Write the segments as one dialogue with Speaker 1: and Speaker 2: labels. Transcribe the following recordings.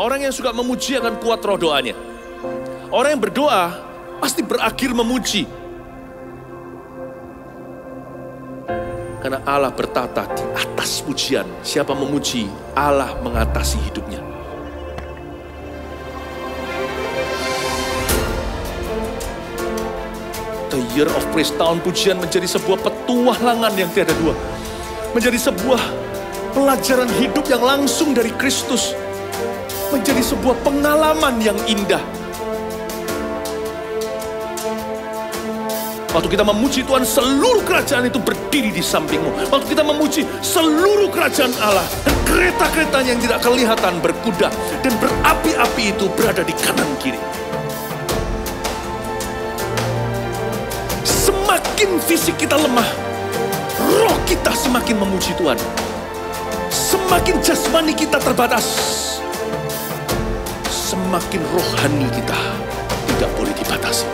Speaker 1: Orang yang suka memuji akan kuat roh doanya. Orang yang berdoa pasti berakhir memuji. Karena Allah bertata di atas pujian. Siapa memuji, Allah mengatasi hidupnya. The Year of Praise, tahun pujian menjadi sebuah petualangan yang tiada dua. Menjadi sebuah pelajaran hidup yang langsung dari Kristus. Menjadi sebuah pengalaman yang indah. Waktu kita memuji Tuhan, seluruh kerajaan itu berdiri di sampingmu. Waktu kita memuji, seluruh kerajaan Allah dan kereta-keretanya yang tidak kelihatan berkuda dan berapi-api itu berada di kanan kiri. Semakin fisik kita lemah, roh kita semakin memuji Tuhan. Semakin jasmani kita terbatas, semakin rohani kita tidak boleh dibatasi.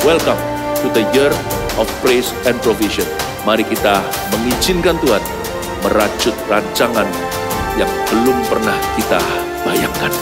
Speaker 1: Welcome to the Year of Praise and Provision. Mari kita mengizinkan Tuhan merajut rancangan yang belum pernah kita bayangkan.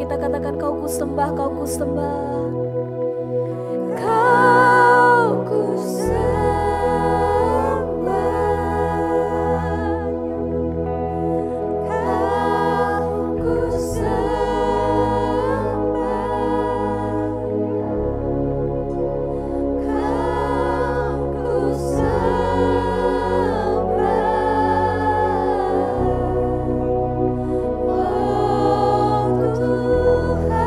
Speaker 2: kita katakan kau ku sembah, kau ku sembah. Kau ku sembah. Kau ku sembah. Kau ku sembah. Oh Tuhan.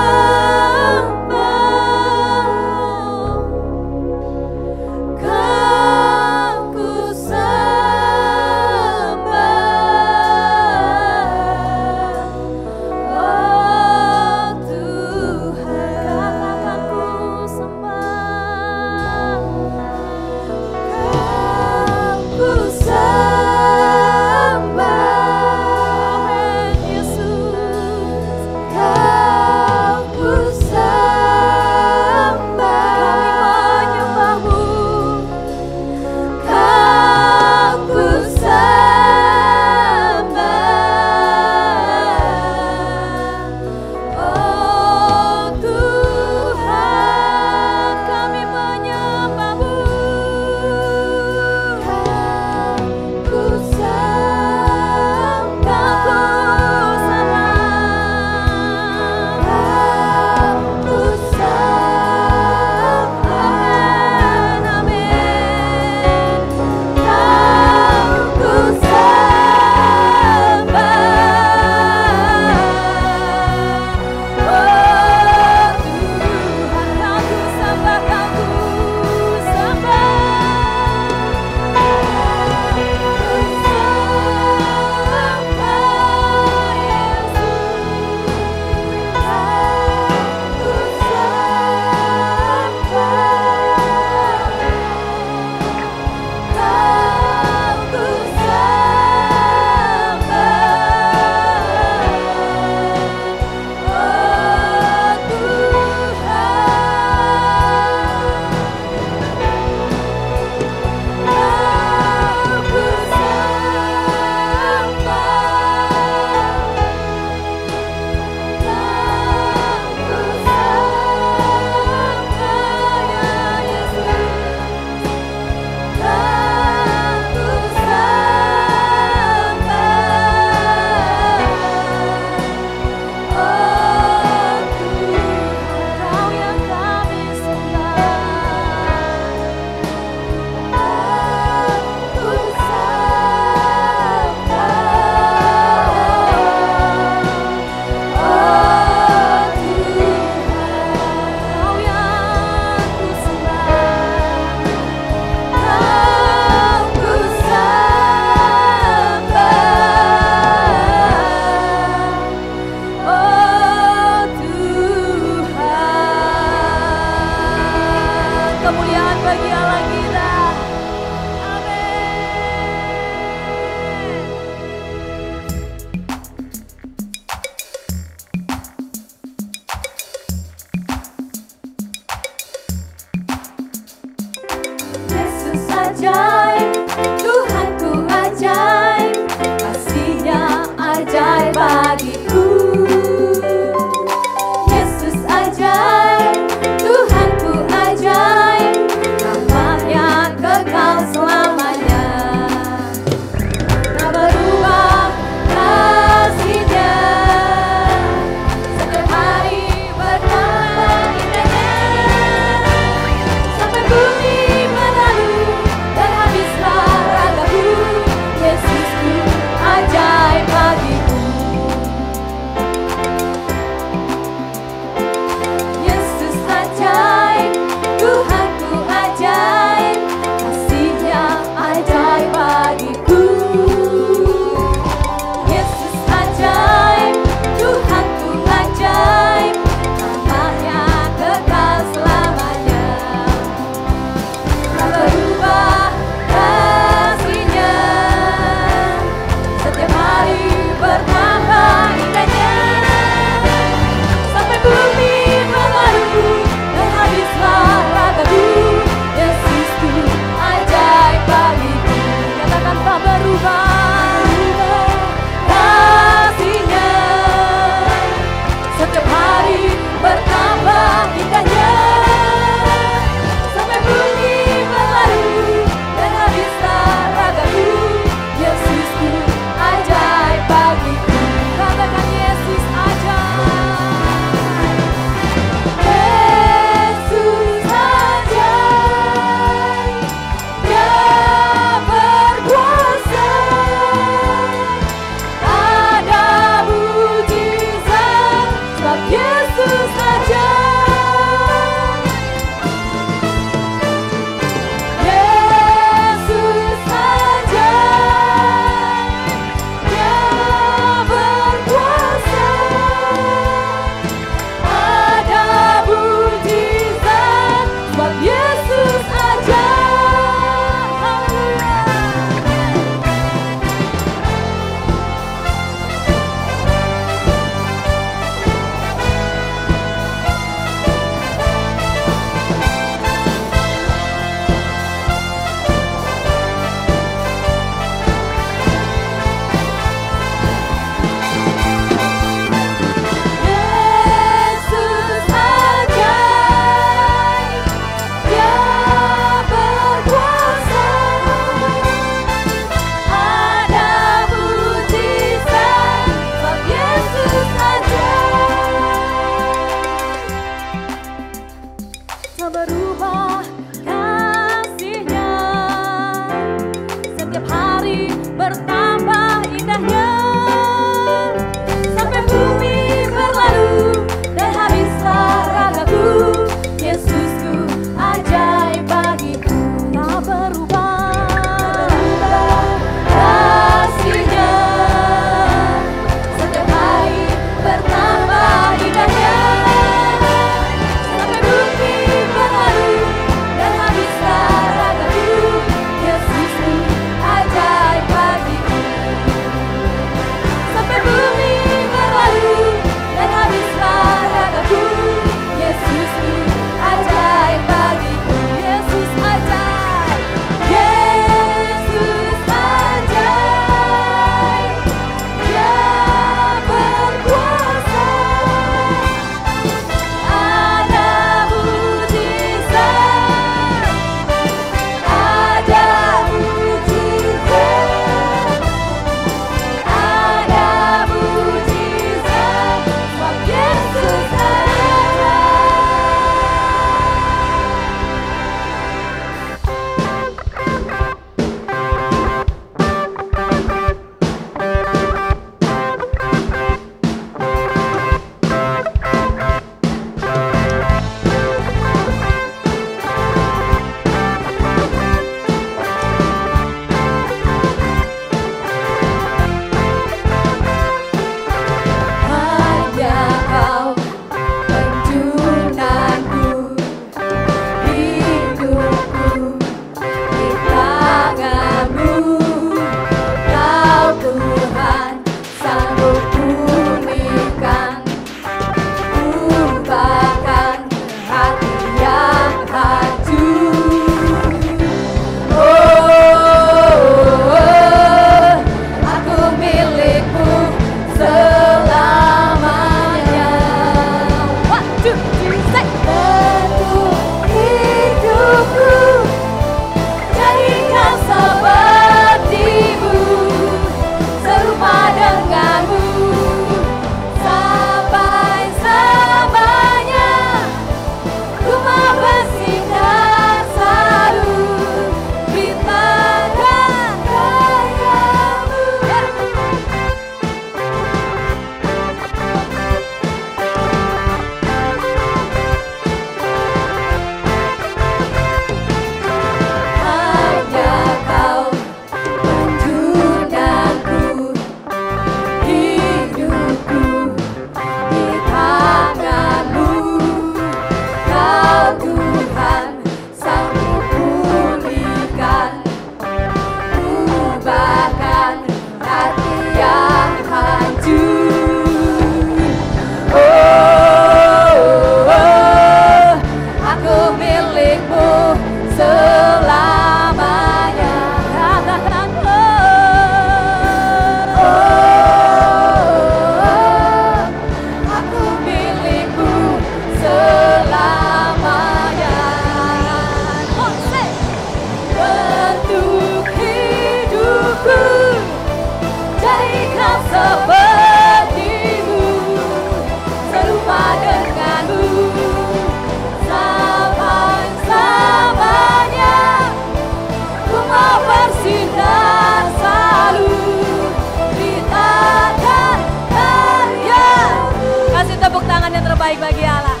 Speaker 2: baik bagi Allah.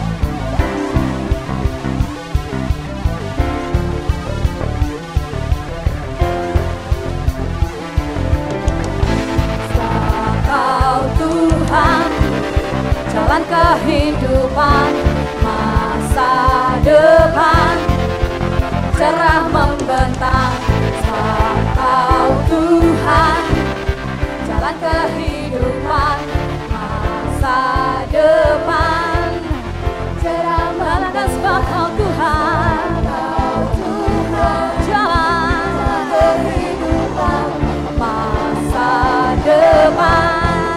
Speaker 2: Kau Tuhan, jalan kehidupan, masa depan cerah membentang. Kau Tuhan, jalan kehidupan, masa depan cerah membentang. Sebab Kau Tuhan, jalan kehidupan, masa depan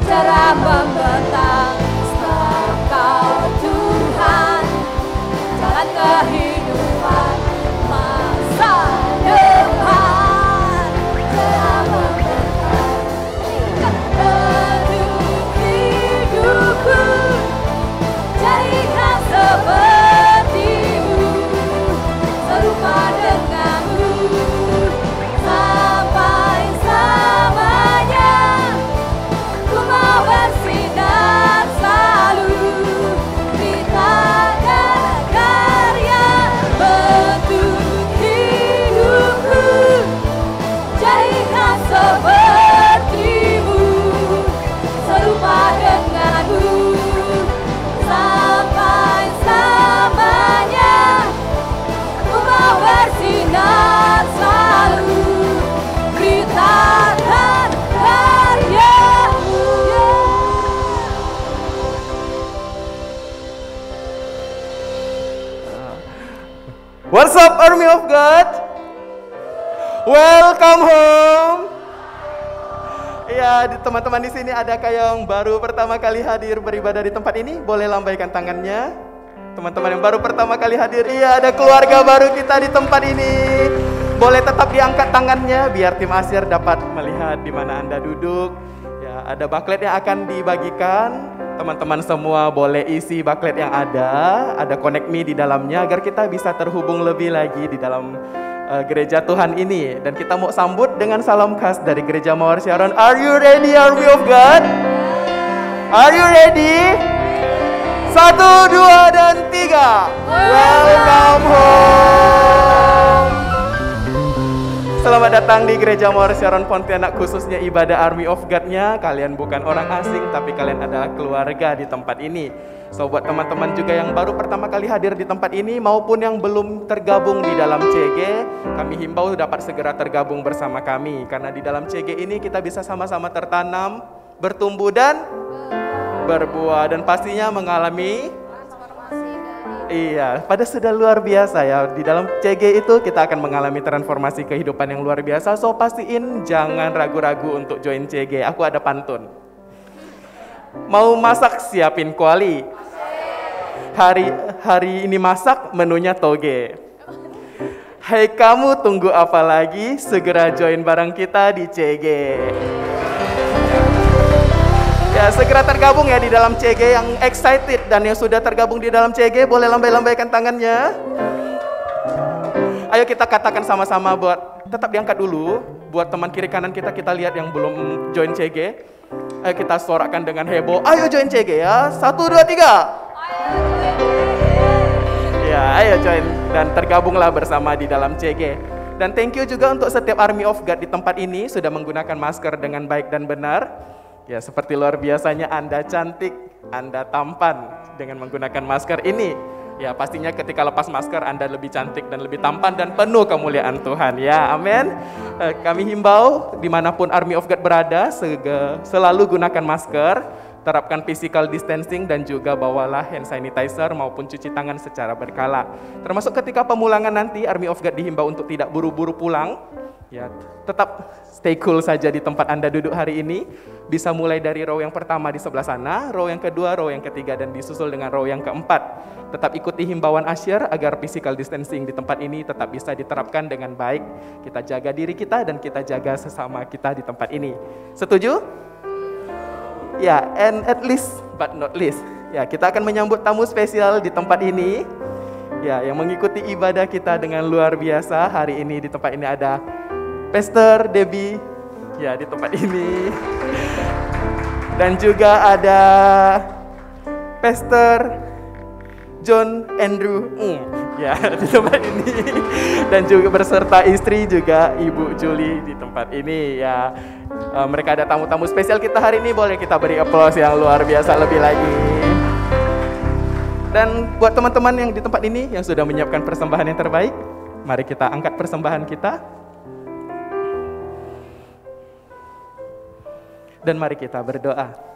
Speaker 2: cerah membentang. Sebab Kau Tuhan, jalan kehidupan, masa depan cerah membentang. Untuk hidupku jadikan seperti-Mu, serupa denganmu sampai selamanya. Ku mau bersinar selalu di tangan karya. Bentuk hidupku jadikan seperti-Mu, serupa denganmu sampai selamanya. Ku mau bersinar selalu di tangan karya-Mu.
Speaker 3: What's up, Army of God? Welcome home. Ya, teman-teman di sini adakah yang baru pertama kali hadir beribadah di tempat ini? Boleh lambaikan tangannya. Teman-teman yang baru pertama kali hadir, iya ada keluarga baru kita di tempat ini. Boleh tetap diangkat tangannya biar tim Asyir dapat melihat di mana Anda duduk. Ya, ada baklet yang akan dibagikan. Teman-teman semua boleh isi baklet yang ada Connect Me di dalamnya agar kita bisa terhubung lebih lagi di dalam gereja Tuhan ini. Dan kita mau sambut dengan salam khas dari Gereja Mawar Sharon. Are you ready, Army of God? Are you ready? 1, 2, dan 3. Welcome home. Selamat datang di Gereja Mawar Sharon Pontianak, khususnya ibadah Army of God-nya. Kalian bukan orang asing, tapi kalian adalah keluarga di tempat ini. So buat teman-teman juga yang baru pertama kali hadir di tempat ini maupun yang belum tergabung di dalam CG, kami himbau dapat segera tergabung bersama kami. Karena di dalam CG ini kita bisa sama-sama tertanam, bertumbuh dan berbuah. Dan pastinya mengalami pada sudah luar biasa ya. Di dalam CG itu kita akan mengalami transformasi kehidupan yang luar biasa. So pastiin jangan ragu-ragu untuk join CG. Aku ada pantun. Mau masak siapin kuali. Hari ini masak menunya toge. Hai kamu tunggu apa lagi? Segera join bareng kita di CG. Ya, segera tergabung ya di dalam CG. Yang excited dan yang sudah tergabung di dalam CG boleh lambai-lambaikan tangannya. Ayo kita katakan sama-sama, buat tetap diangkat dulu. Buat teman kiri kanan kita lihat yang belum join CG. Ayo kita sorakan dengan heboh. Ayo join CG ya. 1, 2, 3. Ya, ayo join dan tergabunglah bersama di dalam CG. Dan thank you juga untuk setiap Army of God di tempat ini sudah menggunakan masker dengan baik dan benar. Ya, seperti luar biasanya Anda cantik, Anda tampan dengan menggunakan masker ini. Ya, pastinya ketika lepas masker Anda lebih cantik dan lebih tampan dan penuh kemuliaan Tuhan. Ya, amin. Kami himbau dimanapun Army of God berada, selalu gunakan masker, terapkan physical distancing dan juga bawalah hand sanitizer maupun cuci tangan secara berkala. Termasuk ketika pemulangan nanti, Army of God dihimbau untuk tidak buru-buru pulang. Ya, tetap stay cool saja di tempat Anda duduk hari ini. Bisa mulai dari row yang pertama di sebelah sana, row yang kedua, row yang ketiga, dan disusul dengan row yang keempat. Tetap ikuti himbauan Asyir agar physical distancing di tempat ini tetap bisa diterapkan dengan baik. Kita jaga diri kita dan kita jaga sesama kita di tempat ini. Setuju? Ya, and at least but not least, ya kita akan menyambut tamu spesial di tempat ini. Ya, yang mengikuti ibadah kita dengan luar biasa. Hari ini di tempat ini ada Pastor Debbie, ya di tempat ini. Dan juga ada Pastor John Andrew ya di tempat ini, dan juga berserta istri juga Ibu Julie di tempat ini ya. Mereka ada tamu-tamu spesial kita hari ini, boleh kita beri aplaus yang luar biasa lebih lagi. Dan buat teman-teman yang di tempat ini yang sudah menyiapkan persembahan yang terbaik, mari kita angkat persembahan kita. Dan mari kita berdoa.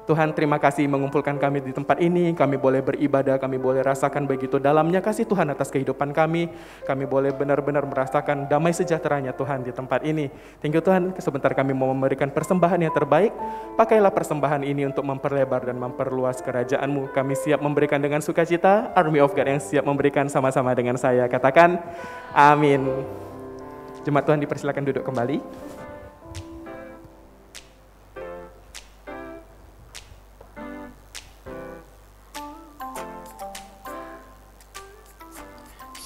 Speaker 3: Tuhan, terima kasih mengumpulkan kami di tempat ini. Kami boleh beribadah, kami boleh rasakan begitu dalamnya kasih Tuhan atas kehidupan kami. Kami boleh benar-benar merasakan damai sejahteranya Tuhan di tempat ini. Thank you Tuhan, sebentar kami mau memberikan persembahan yang terbaik. Pakailah persembahan ini untuk memperlebar dan memperluas kerajaan-Mu. Kami siap memberikan dengan sukacita. Army of God yang siap memberikan sama-sama dengan saya. Katakan, amin. Jemaat Tuhan dipersilakan duduk kembali.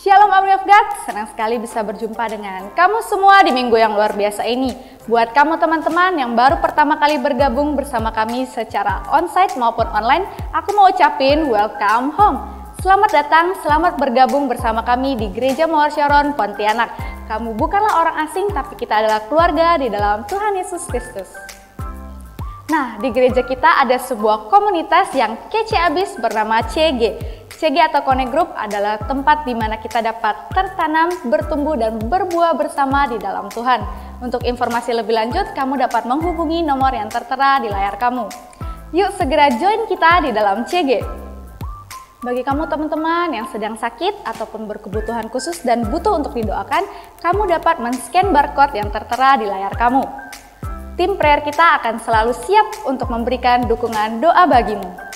Speaker 2: Shalom Army of God, senang sekali bisa berjumpa dengan kamu semua di minggu yang luar biasa ini. Buat kamu teman-teman yang baru pertama kali bergabung bersama kami secara onsite maupun online, aku mau ucapin welcome home. Selamat datang, selamat bergabung bersama kami di Gereja Mawar Sharon, Pontianak. Kamu bukanlah orang asing, tapi kita adalah keluarga di dalam Tuhan Yesus Kristus. Nah, di gereja kita ada sebuah komunitas yang kece abis bernama CG. CG atau Connect Group adalah tempat di mana kita dapat tertanam, bertumbuh, dan berbuah bersama di dalam Tuhan. Untuk informasi lebih lanjut, kamu dapat menghubungi nomor yang tertera di layar kamu. Yuk segera join kita di dalam CG. Bagi kamu teman-teman yang sedang sakit ataupun berkebutuhan khusus dan butuh untuk didoakan, kamu dapat men-scan barcode yang tertera di layar kamu. Tim prayer kita akan selalu siap untuk memberikan dukungan doa bagimu.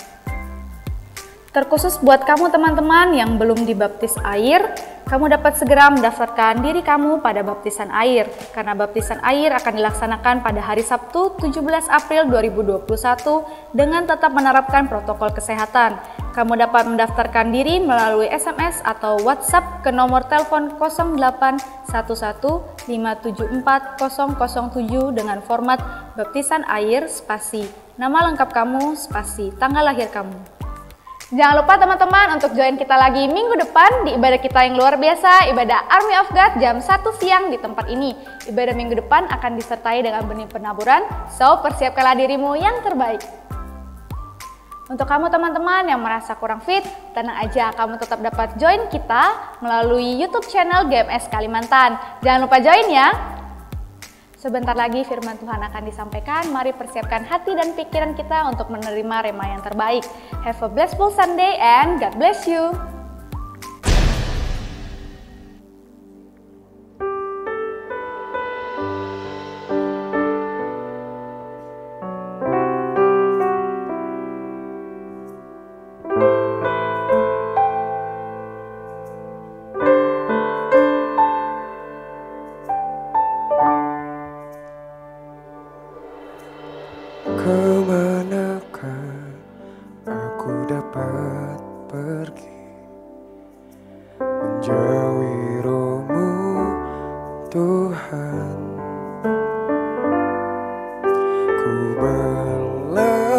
Speaker 2: Terkhusus buat kamu teman-teman yang belum dibaptis air, kamu dapat segera mendaftarkan diri kamu pada baptisan air. Karena baptisan air akan dilaksanakan pada hari Sabtu 17 April 2021 dengan tetap menerapkan protokol kesehatan. Kamu dapat mendaftarkan diri melalui SMS atau WhatsApp ke nomor telepon 0811 574 007 dengan format baptisan air spasi nama lengkap kamu spasi tanggal lahir kamu. Jangan lupa teman-teman untuk join kita lagi minggu depan di ibadah kita yang luar biasa, ibadah Army of God jam 1 siang di tempat ini. Ibadah minggu depan akan disertai dengan benih penaburan, so persiapkanlah dirimu yang terbaik. Untuk kamu teman-teman yang merasa kurang fit, tenang aja, kamu tetap dapat join kita melalui YouTube channel GMS Kalimantan. Jangan lupa join ya. Sebentar lagi firman Tuhan akan disampaikan, mari persiapkan hati dan pikiran kita untuk menerima rema yang terbaik. Have a blessful Sunday and God bless you.
Speaker 4: Kemanakah aku dapat pergi menjauhi roh-Mu Tuhan? Ku berlari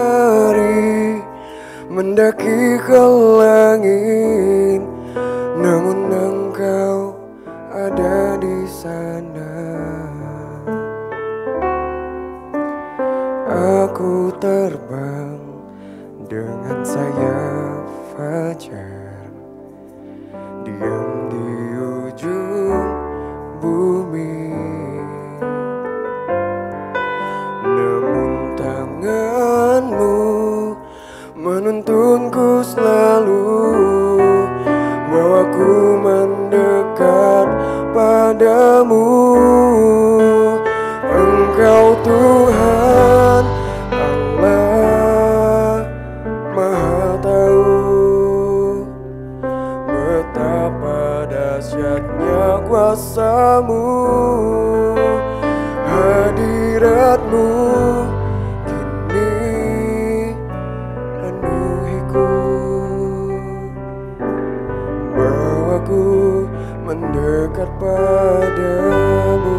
Speaker 4: mendaki ke langit, namun Engkau ada di sana. Aku terbang dengan sayap fajar, diam di ujung bumi. Namun tangan-Mu menuntunku selalu, bawaku mendekat padamu. Engkau Tuhan Allah Maha Tahu, betapa dahsyatnya kuasa-Mu, hadirat-Mu kini penuhiku, bawaku mendekat padamu.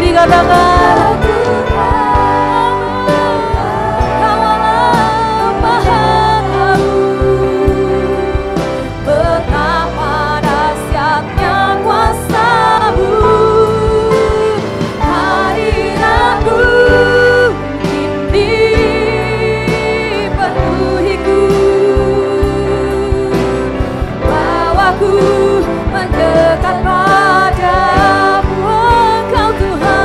Speaker 5: dikatakan.
Speaker 6: Mendekat padamu, Engkau Tuhan Allah Maha Tahu betapa dahsyatnya kuasa-Mu, hadirat-Mu kini penuhiku, bawaku mendekat pada Engkau Tuhan,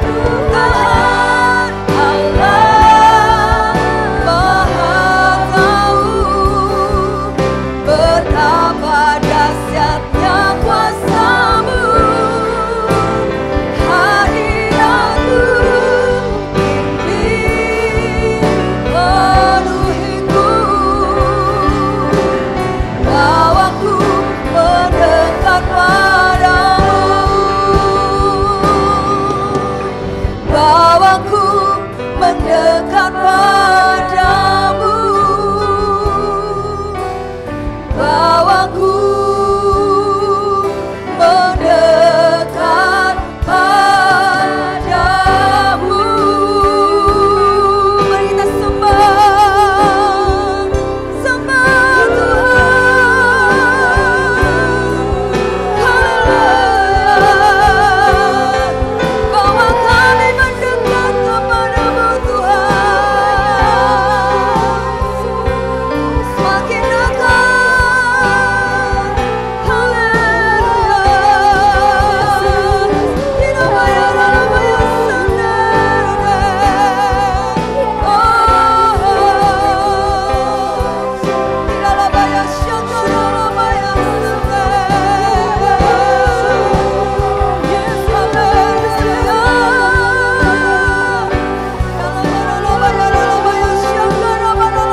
Speaker 6: Tuhan Allah Maha Tahu betapa dahsyatnya kuasa-Mu, hadirat-Mu kini penuhiku, bawaku mendekat padamu, bawaku mendekat padamu, bawaku mendekat padamu. Mari kita sembah, sembah Tuhan. Haleluya. Bawa kami mendekat kepadamu Tuhan, semakin dekat. Haleluya. Tidak bayar dalam bayar sendiri. Tidaklah bayar syukur dalam bayar sendiri. Yes, haleluya. Dalam bayar syukur dalam bayar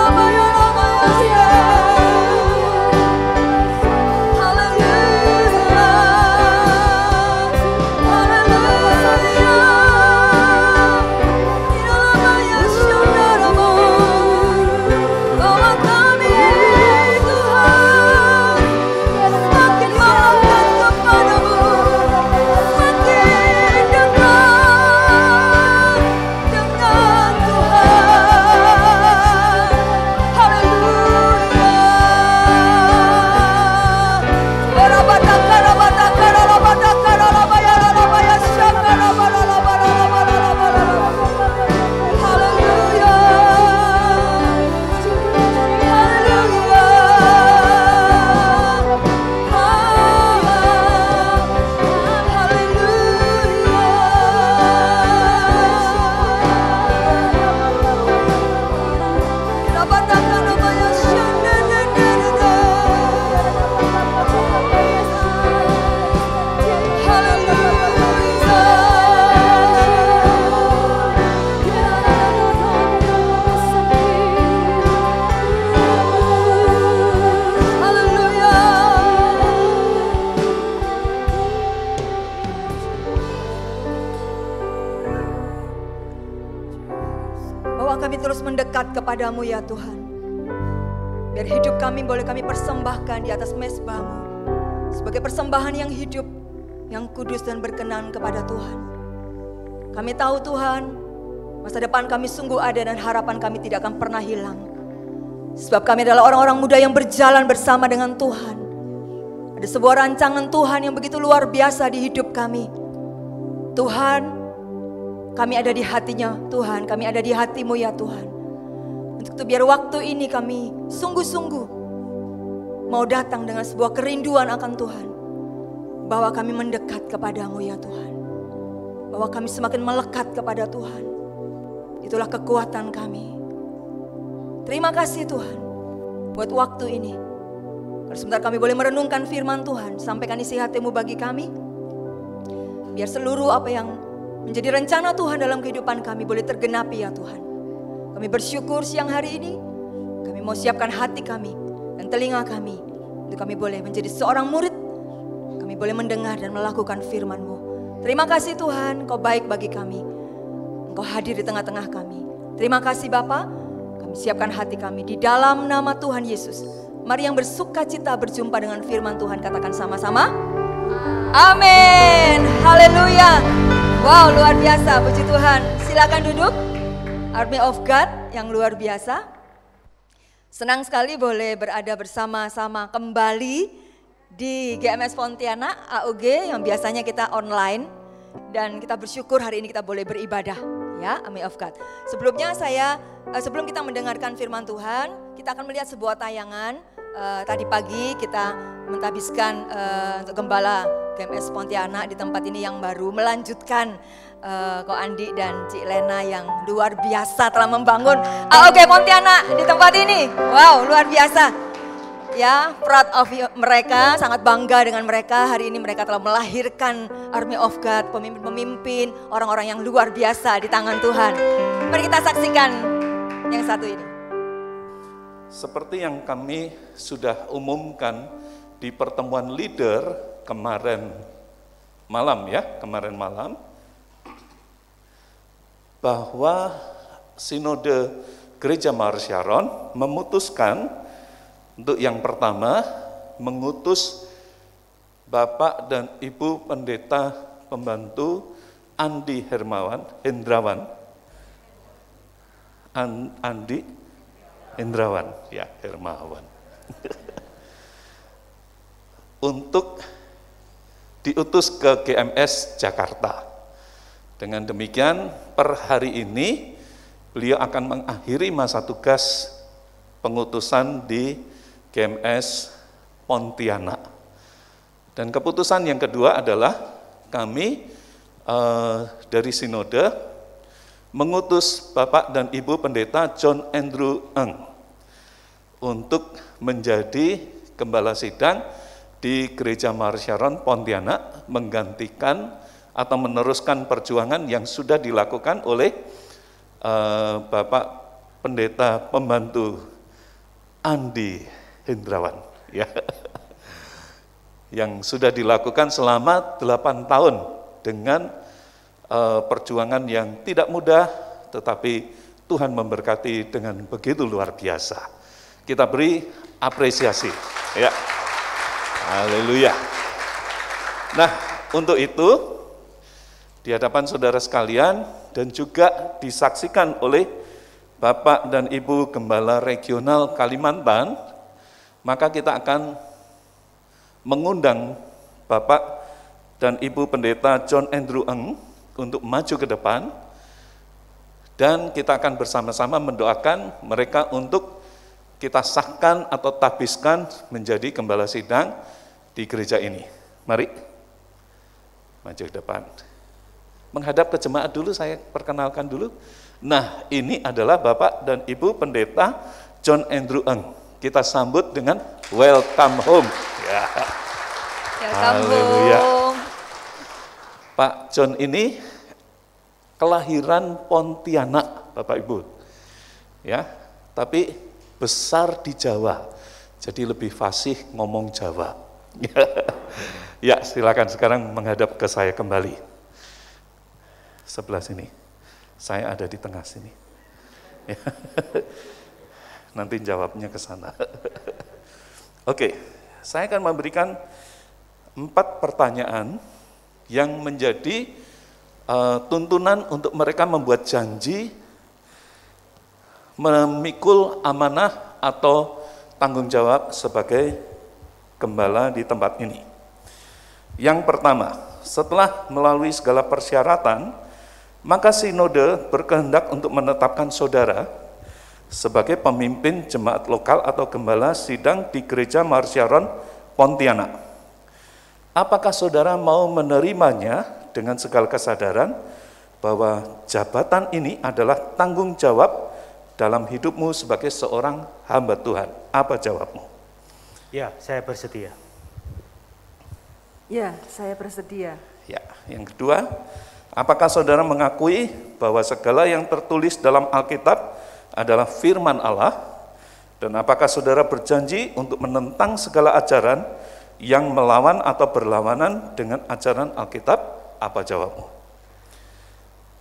Speaker 6: Bawa kami terus mendekat kepadamu ya Tuhan. Biar hidup kami boleh kami persembahkan di atas mezbah-Mu sebagai persembahan yang hidup, yang kudus dan berkenan kepada Tuhan. Kami tahu Tuhan, masa depan kami sungguh ada dan harapan kami tidak akan pernah hilang. Sebab kami adalah orang-orang muda yang berjalan bersama dengan Tuhan. Ada sebuah rancangan Tuhan yang begitu luar biasa di hidup kami. Tuhan, kami ada di hatinya Tuhan, kami ada di hati-Mu ya Tuhan. Untuk itu biar waktu ini kami sungguh-sungguh mau datang dengan sebuah kerinduan akan Tuhan. Bahwa kami mendekat kepadamu ya Tuhan. Bahwa kami semakin melekat kepada Tuhan. Itulah kekuatan kami. Terima kasih Tuhan buat waktu ini. Kalau sebentar kami boleh merenungkan firman Tuhan, sampaikan isi hati-Mu bagi kami. Biar seluruh apa yang menjadi rencana Tuhan dalam kehidupan kami boleh tergenapi ya Tuhan. Kami bersyukur siang hari ini, kami mau siapkan hati kami dan telinga kami, untuk kami boleh menjadi seorang murid, kami boleh mendengar dan melakukan firman-Mu. Terima kasih Tuhan, Engkau baik bagi kami, Engkau hadir di tengah-tengah kami. Terima kasih Bapa, kami siapkan hati kami di dalam nama Tuhan Yesus. Mari yang bersuka cita berjumpa dengan firman Tuhan, katakan sama-sama. Amin, haleluya. Wow, luar biasa, puji Tuhan. Silakan duduk. Army of God yang luar biasa. Senang sekali boleh berada bersama-sama kembali di GMS Pontianak AUG yang biasanya kita online. Dan kita bersyukur hari ini kita boleh beribadah ya, Army of God. Sebelumnya sebelum kita mendengarkan firman Tuhan, kita akan melihat sebuah tayangan. Tadi pagi kita mentahbiskan untuk Gembala GMS Pontianak di tempat ini yang baru melanjutkan Ko Andi dan Cik Lena yang luar biasa telah membangun AUG Pontianak di tempat ini. Wow, luar biasa. Ya, proud of mereka, sangat bangga dengan mereka. Hari ini mereka telah melahirkan Army of God, pemimpin-pemimpin, orang-orang yang luar biasa di tangan Tuhan. Mari kita saksikan yang satu ini.
Speaker 1: Seperti yang kami sudah umumkan di pertemuan leader kemarin malam, bahwa Sinode Gereja Mahar Syaron memutuskan untuk yang pertama mengutus Bapak dan Ibu Pendeta Pembantu Andi Hendrawan untuk diutus ke GMS Jakarta. Dengan demikian per hari ini beliau akan mengakhiri masa tugas pengutusan di GMS Pontianak. Dan keputusan yang kedua adalah kami dari Sinode mengutus Bapak dan Ibu Pendeta John Andrew Eng untuk menjadi Gembala Sidang di Gereja Mahar Syaron Pontianak, menggantikan atau meneruskan perjuangan yang sudah dilakukan oleh Bapak Pendeta Pembantu Andi Hendrawan, ya, yang sudah dilakukan selama 8 tahun dengan perjuangan yang tidak mudah, tetapi Tuhan memberkati dengan begitu luar biasa. Kita beri apresiasi, ya. Haleluya. Nah, untuk itu di hadapan saudara sekalian dan juga disaksikan oleh Bapak dan Ibu Gembala Regional Kalimantan, maka kita akan mengundang Bapak dan Ibu Pendeta John Andrew Eng untuk maju ke depan, dan kita akan bersama-sama mendoakan mereka untuk kita sahkan atau tahbiskan menjadi Gembala Sidang di gereja ini. Mari maju ke depan. Menghadap ke jemaat dulu, saya perkenalkan dulu. Nah, ini adalah Bapak dan Ibu Pendeta John Andrew Eng. Kita sambut dengan welcome home. Ya. Haleluya. Pak John ini kelahiran Pontianak, Bapak Ibu. Ya, tapi besar di Jawa. Jadi lebih fasih ngomong Jawa. Ya, silakan sekarang menghadap ke saya kembali. Sebelah sini. Saya ada di tengah sini. Nanti jawabnya ke sana. Oke, saya akan memberikan 4 pertanyaan yang menjadi tuntunan untuk mereka membuat janji memikul amanah atau tanggung jawab sebagai gembala di tempat ini. Yang pertama, setelah melalui segala persyaratan, maka Sinode berkehendak untuk menetapkan saudara sebagai pemimpin jemaat lokal atau gembala sidang di Gereja Mahar Syaron Pontianak. Apakah saudara mau menerimanya dengan segala kesadaran bahwa jabatan ini adalah tanggung jawab dalam hidupmu sebagai seorang hamba Tuhan? Apa jawabmu?
Speaker 5: Ya, saya bersedia.
Speaker 6: Ya, saya bersedia.
Speaker 1: Ya, yang kedua,
Speaker 7: Apakah saudara mengakui bahwa segala yang tertulis dalam Alkitab adalah firman Allah? Dan apakah saudara berjanji untuk menentang segala ajaran yang melawan atau berlawanan dengan ajaran Alkitab? Apa jawabmu?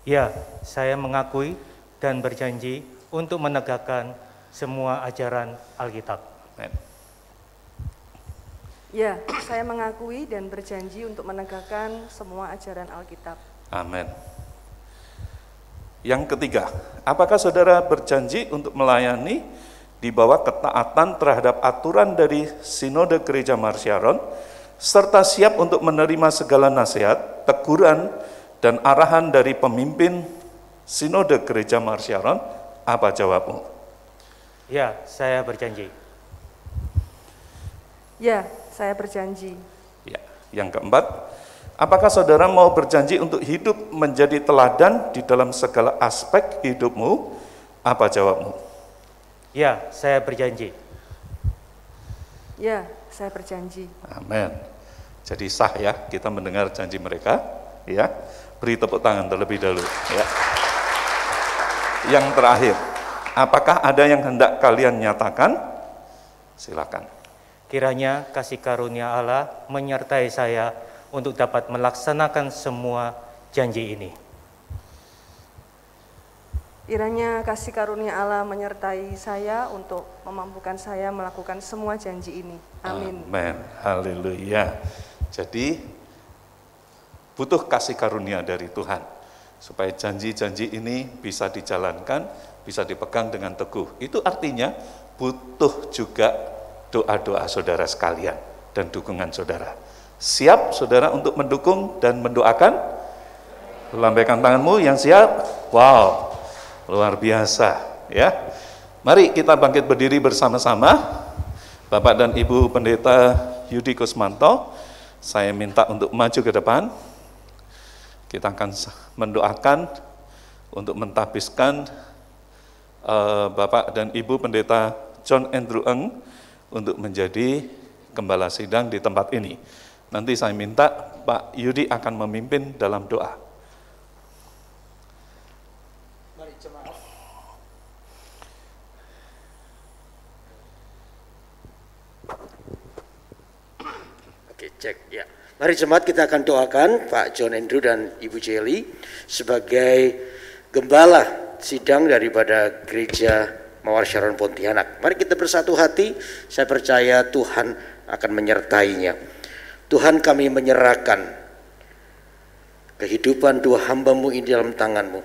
Speaker 5: Ya, saya mengakui dan berjanji untuk menegakkan semua ajaran Alkitab.
Speaker 7: Amen.
Speaker 8: Ya, saya mengakui dan berjanji untuk menegakkan semua ajaran Alkitab.
Speaker 7: Amin. Yang ketiga, apakah saudara berjanji untuk melayani di bawah ketaatan terhadap aturan dari Sinode Gereja Marsyaron, serta siap untuk menerima segala nasihat, teguran, dan arahan dari pemimpin Sinode Gereja Marsyaron? Apa jawabmu?
Speaker 5: Ya, saya berjanji.
Speaker 8: Ya, saya berjanji.
Speaker 7: Ya. Yang keempat, apakah saudara mau berjanji untuk hidup menjadi teladan di dalam segala aspek hidupmu? Apa jawabmu?
Speaker 5: Ya, saya berjanji.
Speaker 8: Ya, saya berjanji.
Speaker 7: Amin. Jadi sah ya kita mendengar janji mereka, ya. Beri tepuk tangan terlebih dahulu, ya. Yang terakhir, apakah ada yang hendak kalian nyatakan? Silakan.
Speaker 5: Kiranya kasih karunia Allah menyertai saya untuk dapat melaksanakan semua janji ini.
Speaker 8: Kiranya kasih karunia Allah menyertai saya untuk memampukan saya melakukan semua janji ini. Amin.
Speaker 7: Amin. Haleluya. Jadi butuh kasih karunia dari Tuhan supaya janji-janji ini bisa dijalankan, bisa dipegang dengan teguh. Itu artinya butuh juga doa-doa saudara sekalian dan dukungan saudara. Siap saudara untuk mendukung dan mendoakan? Lambaikan tanganmu yang siap. Wow, luar biasa ya. Mari kita bangkit berdiri bersama-sama. Bapak dan Ibu Pendeta Yudi Kusmanto, saya minta untuk maju ke depan. Kita akan mendoakan untuk mentabiskan Bapak dan Ibu Pendeta John Andrew Eng untuk menjadi gembala sidang di tempat ini. Nanti saya minta Pak Yudi akan memimpin dalam doa.
Speaker 9: Mari jemaat. Oke, cek ya. Mari jemaat kita akan doakan Pak John Andrew dan Ibu Jelly sebagai gembala sidang daripada Gereja Mawar Sharon Pontianak. Mari kita bersatu hati, saya percaya Tuhan akan menyertainya. Tuhan, kami menyerahkan kehidupan dua hamba-Mu ini dalam tangan-Mu.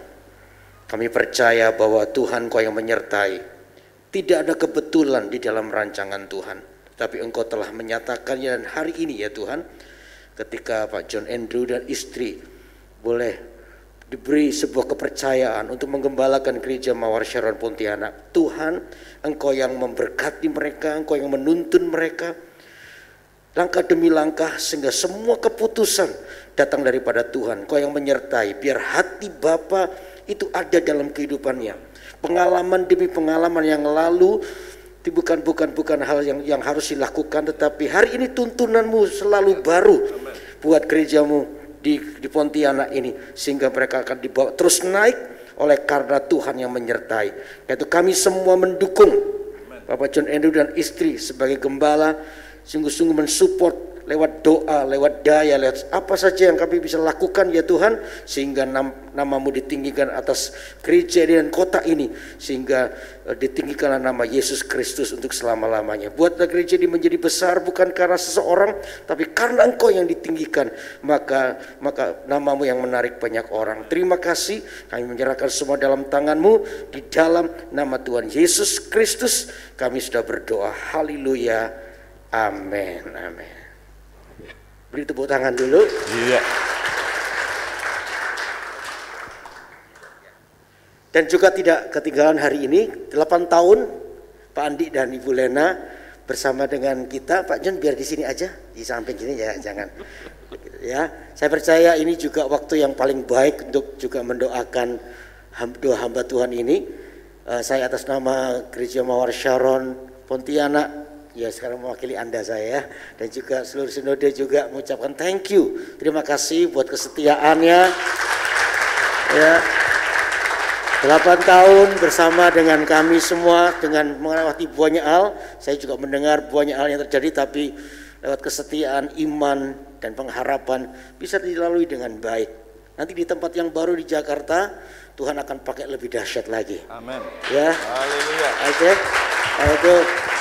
Speaker 9: Kami percaya bahwa Tuhan Kau yang menyertai. Tidak ada kebetulan di dalam rancangan Tuhan, tapi Engkau telah menyatakannya, dan hari ini ya Tuhan, ketika Pak John Andrew dan istri boleh diberi sebuah kepercayaan untuk menggembalakan Gereja Mawar Sharon Pontianak. Tuhan, Engkau yang memberkati mereka, Engkau yang menuntun mereka langkah demi langkah, sehingga semua keputusan datang daripada Tuhan. Engkau yang menyertai, biar hati Bapa itu ada dalam kehidupannya. Pengalaman demi pengalaman yang lalu bukan hal yang harus dilakukan, tetapi hari ini tuntunan-Mu selalu baru buat gereja-Mu di Pontianak ini, sehingga mereka akan dibawa terus naik oleh karena Tuhan yang menyertai. Yaitu kami semua mendukung Bapak John Andrew dan istri sebagai gembala, sungguh-sungguh mensupport lewat doa, lewat daya, lewat apa saja yang kami bisa lakukan ya Tuhan, sehingga nama-Mu ditinggikan atas gereja dan kota ini, sehingga ditinggikanlah nama Yesus Kristus untuk selama-lamanya. Buatlah gereja ini menjadi besar bukan karena seseorang, tapi karena Engkau yang ditinggikan, maka nama-Mu yang menarik banyak orang. Terima kasih, kami menyerahkan semua dalam tangan-Mu, di dalam nama Tuhan Yesus Kristus kami sudah berdoa. Haleluya, amin, amin. Beri tepuk tangan dulu.
Speaker 7: Iya.
Speaker 9: Dan juga tidak ketinggalan hari ini 8 tahun Pak Andi dan Ibu Lena bersama dengan kita. Pak John biar di sini aja, di samping sini ya, jangan. Ya, saya percaya ini juga waktu yang paling baik untuk juga mendoakan dua hamba Tuhan ini. Saya atas nama Gereja Mawar Sharon Pontianak, ya sekarang mewakili Anda saya, dan juga seluruh sinode juga mengucapkan thank you. Terima kasih buat kesetiaannya. Ya. 8 tahun bersama dengan kami semua, dengan melewati banyak hal. Saya juga mendengar banyak hal yang terjadi, tapi lewat kesetiaan, iman, dan pengharapan bisa dilalui dengan baik. Nanti di tempat yang baru di Jakarta, Tuhan akan pakai lebih dahsyat lagi.
Speaker 7: Amin.
Speaker 9: Ya.
Speaker 7: Haleluya.
Speaker 9: Oke. Itu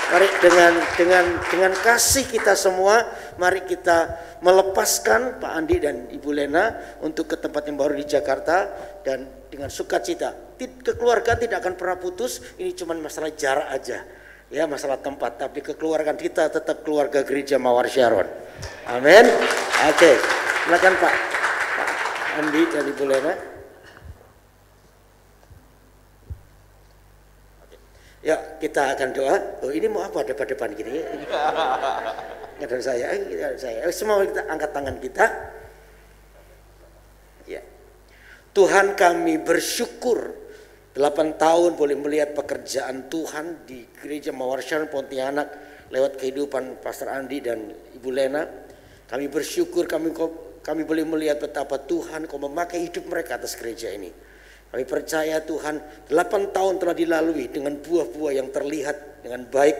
Speaker 9: mari dengan kasih kita semua, mari kita melepaskan Pak Andi dan Ibu Lena untuk ke tempat yang baru di Jakarta, dan dengan sukacita. Kekeluargaan tidak akan pernah putus, ini cuma masalah jarak aja. Ya, masalah tempat, tapi kekeluargaan kita tetap keluarga Gereja Mawar Sharon. Amin. Oke. Silakan Pak Andi dan Ibu Lena. Ya, kita akan doa. Oh, ini mau apa depan-depan gini? Ada saya. Semua kita angkat tangan kita. Ya. Tuhan, kami bersyukur 8 tahun boleh melihat pekerjaan Tuhan di Gereja Mawar Sharon Pontianak lewat kehidupan Pastor Andi dan Ibu Lena. Kami bersyukur kami boleh melihat betapa Tuhan Kau memakai hidup mereka atas gereja ini. Kami percaya Tuhan 8 tahun telah dilalui dengan buah-buah yang terlihat dengan baik,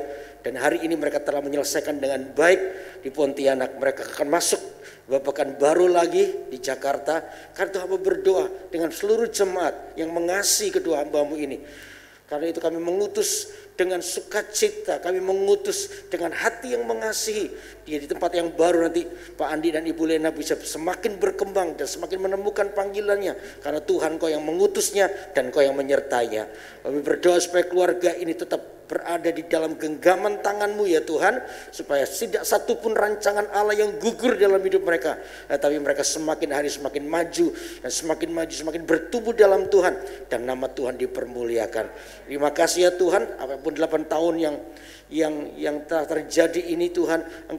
Speaker 9: dan hari ini mereka telah menyelesaikan dengan baik di Pontianak. Mereka akan masuk pekan baru lagi di Jakarta. Karena Tuhan berdoa dengan seluruh jemaat yang mengasihi kedua hamba-Mu ini. Karena itu kami mengutus dengan sukacita, kami mengutus dengan hati yang mengasihi. Dia di tempat yang baru nanti Pak Andi dan Ibu Lena bisa semakin berkembang dan semakin menemukan panggilannya. Karena Tuhan Kau yang mengutusnya dan Kau yang menyertainya. Kami berdoa supaya keluarga ini tetap berada di dalam genggaman tangan-Mu ya Tuhan, supaya tidak satu pun rancangan Allah yang gugur dalam hidup mereka, tapi mereka semakin hari semakin maju dan semakin maju, semakin bertumbuh dalam Tuhan, dan nama Tuhan dipermuliakan. Terima kasih ya Tuhan, apapun 8 tahun yang telah terjadi ini Tuhan,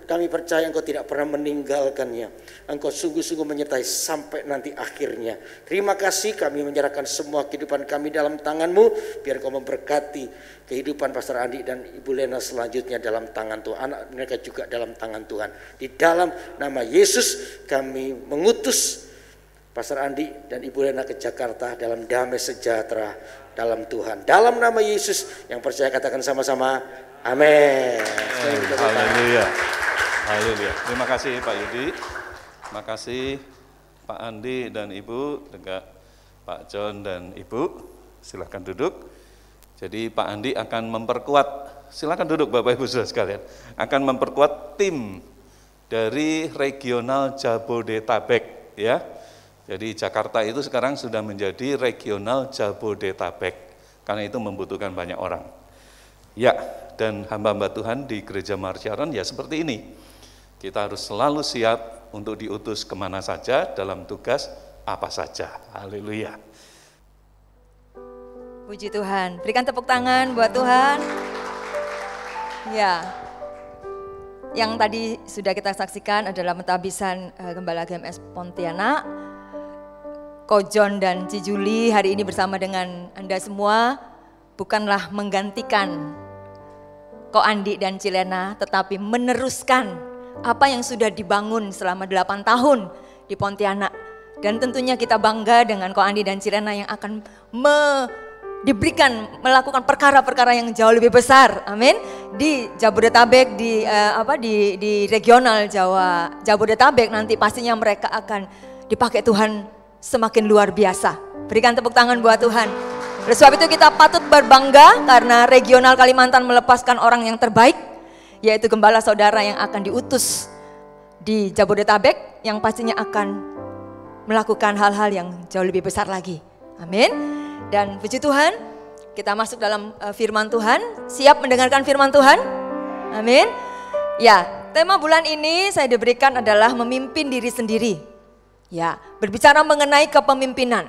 Speaker 9: kami percaya Engkau tidak pernah meninggalkannya. Engkau sungguh-sungguh menyertai sampai nanti akhirnya. Terima kasih, kami menyerahkan semua kehidupan kami dalam tangan-Mu, biar Engkau memberkati kehidupan Pastor Andi dan Ibu Lena selanjutnya dalam tangan Tuhan, anak mereka juga dalam tangan Tuhan. Di dalam nama Yesus kami mengutus Pastor Andi dan Ibu Lena ke Jakarta dalam damai sejahtera dalam Tuhan. Dalam nama Yesus, yang percaya katakan sama-sama amin.
Speaker 7: Haleluya. Haleluya. Terima kasih Pak Yudi. Terima kasih Pak Andi dan Ibu, juga Pak John dan Ibu. Silakan duduk. Jadi Pak Andi akan memperkuat, silakan duduk Bapak Ibu Saudara sekalian, akan memperkuat tim dari regional Jabodetabek ya. Jadi Jakarta itu sekarang sudah menjadi regional Jabodetabek, karena itu membutuhkan banyak orang. Ya, dan hamba-hamba Tuhan di Gereja Mawar Sharon ya seperti ini. Kita harus selalu siap untuk diutus kemana saja, dalam tugas apa saja. Haleluya.
Speaker 6: Puji Tuhan, berikan tepuk tangan buat Tuhan. Ya, yang tadi sudah kita saksikan adalah pentabisan Gembala GMS Pontianak. Ko John dan Ci Juli hari ini bersama dengan Anda semua bukanlah menggantikan Ko Andi dan Ci Lena, tetapi meneruskan apa yang sudah dibangun selama 8 tahun di Pontianak. Dan tentunya kita bangga dengan Ko Andi dan Ci Lena yang akan diberikan melakukan perkara-perkara yang jauh lebih besar, amin, di Jabodetabek, di regional Jabodetabek. Nanti pastinya mereka akan dipakai Tuhan semakin luar biasa. Berikan tepuk tangan buat Tuhan. Oleh sebab itu kita patut berbangga karena regional Kalimantan melepaskan orang yang terbaik, yaitu gembala saudara yang akan diutus di Jabodetabek, yang pastinya akan melakukan hal-hal yang jauh lebih besar lagi, amin. Dan puji Tuhan, kita masuk dalam firman Tuhan. Siap mendengarkan firman Tuhan? Amin. Ya, tema bulan ini saya diberikan adalah memimpin diri sendiri. Ya, berbicara mengenai kepemimpinan.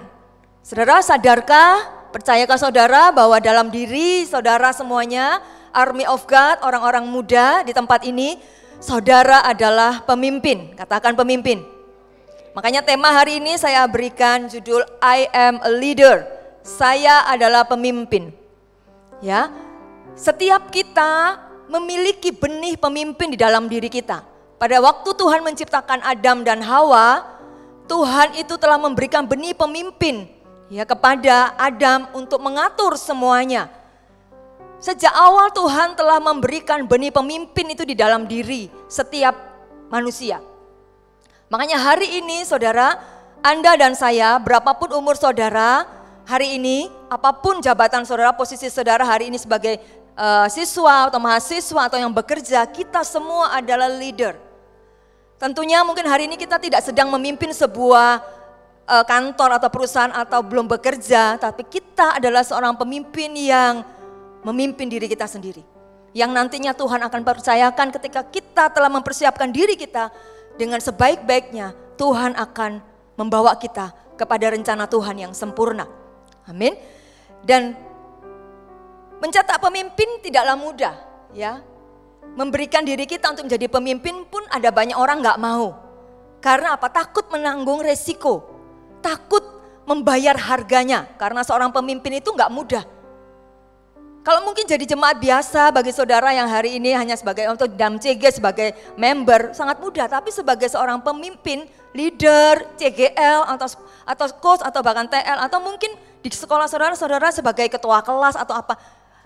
Speaker 6: Saudara sadarkah, percayakah saudara bahwa dalam diri saudara semuanya, Army of God, orang-orang muda di tempat ini, saudara adalah pemimpin. Katakan pemimpin. Makanya tema hari ini saya berikan judul I am a leader. Saya adalah pemimpin. Ya, setiap kita memiliki benih pemimpin di dalam diri kita. Pada waktu Tuhan menciptakan Adam dan Hawa, Tuhan itu telah memberikan benih pemimpin ya kepada Adam untuk mengatur semuanya. Sejak awal Tuhan telah memberikan benih pemimpin itu di dalam diri setiap manusia. Makanya hari ini saudara, Anda dan saya, berapapun umur saudara, hari ini apapun jabatan saudara, posisi saudara hari ini sebagai siswa atau mahasiswa atau yang bekerja, kita semua adalah leader. Tentunya mungkin hari ini kita tidak sedang memimpin sebuah kantor atau perusahaan atau belum bekerja, tapi kita adalah seorang pemimpin yang memimpin diri kita sendiri. Yang nantinya Tuhan akan percayakan ketika kita telah mempersiapkan diri kita dengan sebaik-baiknya, Tuhan akan membawa kita kepada rencana Tuhan yang sempurna. Amin. Dan mencetak pemimpin tidaklah mudah ya. Memberikan diri kita untuk menjadi pemimpin pun ada banyak orang gak mau. Karena apa? Takut menanggung resiko. Takut membayar harganya. Karena seorang pemimpin itu gak mudah. Kalau mungkin jadi jemaat biasa bagi saudara yang hari ini hanya sebagai untuk dalam CG sebagai member sangat mudah. Tapi sebagai seorang pemimpin, leader, CGL atau coach atau bahkan TL atau mungkin di sekolah saudara sebagai ketua kelas atau apa.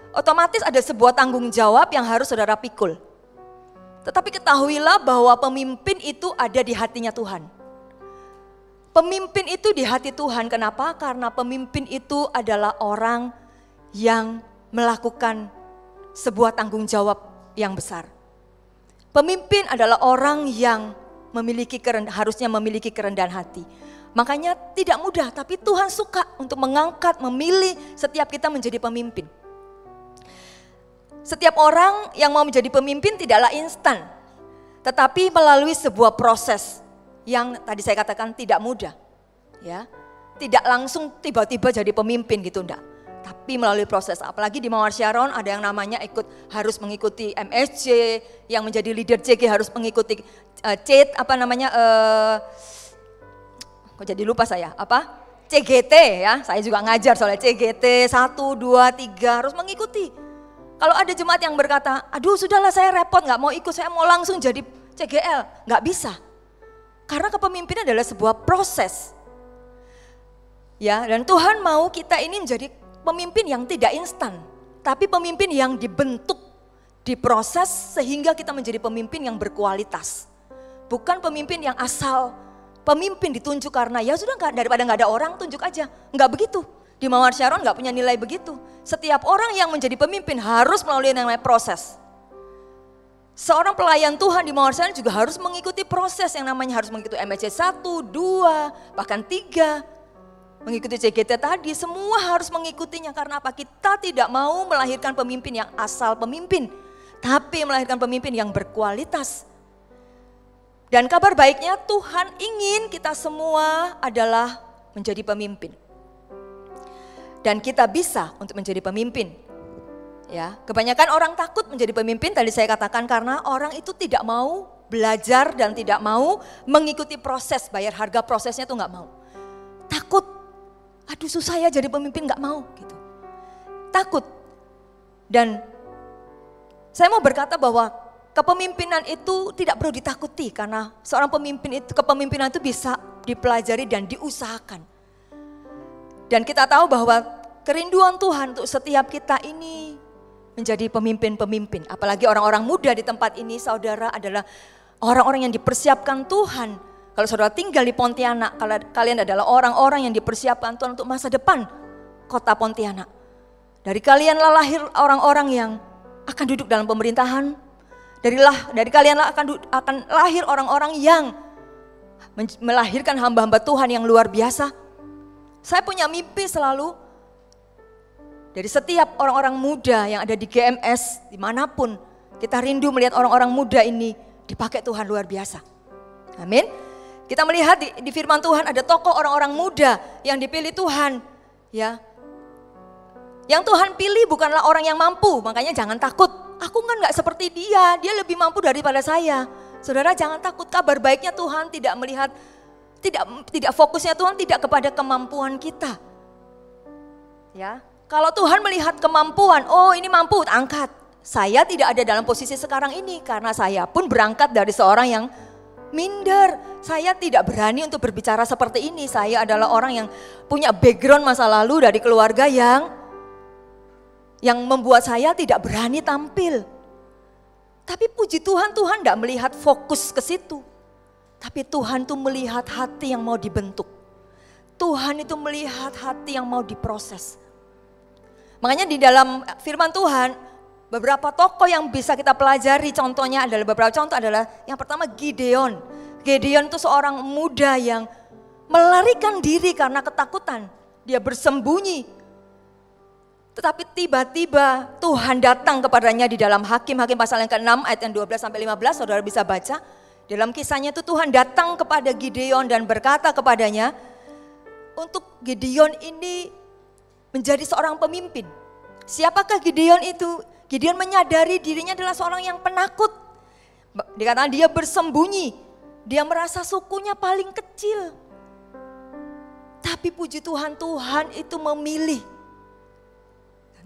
Speaker 6: Otomatis ada sebuah tanggung jawab yang harus saudara pikul. Tetapi ketahuilah bahwa pemimpin itu ada di hatinya Tuhan. Pemimpin itu di hati Tuhan, kenapa? Karena pemimpin itu adalah orang yang melakukan sebuah tanggung jawab yang besar. Pemimpin adalah orang yang harusnya memiliki kerendahan hati. Makanya tidak mudah, tapi Tuhan suka untuk mengangkat, memilih setiap kita menjadi pemimpin. Setiap orang yang mau menjadi pemimpin tidaklah instan, tetapi melalui sebuah proses yang tadi saya katakan tidak mudah. Ya, tidak langsung tiba-tiba jadi pemimpin gitu enggak. Tapi melalui proses, apalagi di Mawar Sharon ada yang namanya harus mengikuti MSC, yang menjadi leader CG harus mengikuti kok jadi lupa saya, CGT ya, saya juga ngajar soalnya CGT 1, 2, 3 harus mengikuti. Kalau ada jemaat yang berkata, aduh sudahlah saya repot gak mau ikut, saya mau langsung jadi CGL. Gak bisa, karena kepemimpinan adalah sebuah proses. Ya, dan Tuhan mau kita ini menjadi pemimpin yang tidak instan, tapi pemimpin yang dibentuk, diproses sehingga kita menjadi pemimpin yang berkualitas. Bukan pemimpin yang asal, pemimpin ditunjuk karena ya sudah daripada gak ada orang tunjuk aja, gak begitu. Di Mawar Sharon gak punya nilai begitu. Setiap orang yang menjadi pemimpin harus melalui yang namanya proses. Seorang pelayan Tuhan di Mawar Sharon juga harus mengikuti proses yang namanya harus mengikuti MSC 1, 2, bahkan 3. Mengikuti CGT tadi, semua harus mengikutinya. Karena apa? Kita tidak mau melahirkan pemimpin yang asal pemimpin, tapi melahirkan pemimpin yang berkualitas. Dan kabar baiknya Tuhan ingin kita semua adalah menjadi pemimpin. Dan kita bisa untuk menjadi pemimpin. Ya, kebanyakan orang takut menjadi pemimpin, tadi saya katakan karena orang itu tidak mau belajar dan tidak mau mengikuti proses, bayar harga prosesnya tuh nggak mau. Takut, aduh susah ya jadi pemimpin, nggak mau gitu. Takut. Dan saya mau berkata bahwa kepemimpinan itu tidak perlu ditakuti karena seorang pemimpin itu, kepemimpinan itu bisa dipelajari dan diusahakan. Dan kita tahu bahwa kerinduan Tuhan untuk setiap kita ini menjadi pemimpin-pemimpin. Apalagi orang-orang muda di tempat ini, saudara adalah orang-orang yang dipersiapkan Tuhan. Kalau saudara tinggal di Pontianak, kalian adalah orang-orang yang dipersiapkan Tuhan untuk masa depan kota Pontianak. Dari kalianlah lahir orang-orang yang akan duduk dalam pemerintahan. Dari kalianlah akan lahir orang-orang yang melahirkan hamba-hamba Tuhan yang luar biasa. Saya punya mimpi selalu dari setiap orang-orang muda yang ada di GMS dimanapun. Kita rindu melihat orang-orang muda ini dipakai Tuhan luar biasa. Amin. Kita melihat di firman Tuhan ada tokoh orang-orang muda yang dipilih Tuhan. Ya, yang Tuhan pilih bukanlah orang yang mampu, makanya jangan takut. Aku kan gak seperti dia lebih mampu daripada saya. Saudara jangan takut, kabar baiknya Tuhan tidak melihat, tidak fokusnya Tuhan tidak kepada kemampuan kita. Ya, kalau Tuhan melihat kemampuan, oh ini mampu, angkat. Saya tidak ada dalam posisi sekarang ini karena saya pun berangkat dari seorang yang minder. Saya tidak berani untuk berbicara seperti ini. Saya adalah orang yang punya background masa lalu dari keluarga yang membuat saya tidak berani tampil. Tapi puji Tuhan, Tuhan tidak melihat fokus ke situ. Tapi Tuhan tuh melihat hati yang mau dibentuk. Tuhan itu melihat hati yang mau diproses. Makanya di dalam firman Tuhan, beberapa tokoh yang bisa kita pelajari, contohnya adalah beberapa contoh adalah yang pertama Gideon. Gideon itu seorang muda yang melarikan diri karena ketakutan. Dia bersembunyi. Tetapi tiba-tiba Tuhan datang kepadanya di dalam Hakim-Hakim pasal yang ke-6 ayat yang 12 sampai 15, saudara bisa baca. Dalam kisahnya itu Tuhan datang kepada Gideon dan berkata kepadanya, untuk Gideon ini menjadi seorang pemimpin. Siapakah Gideon itu? Gideon menyadari dirinya adalah seorang yang penakut. Dikatakan dia bersembunyi, dia merasa sukunya paling kecil. Tapi puji Tuhan, Tuhan itu memilih.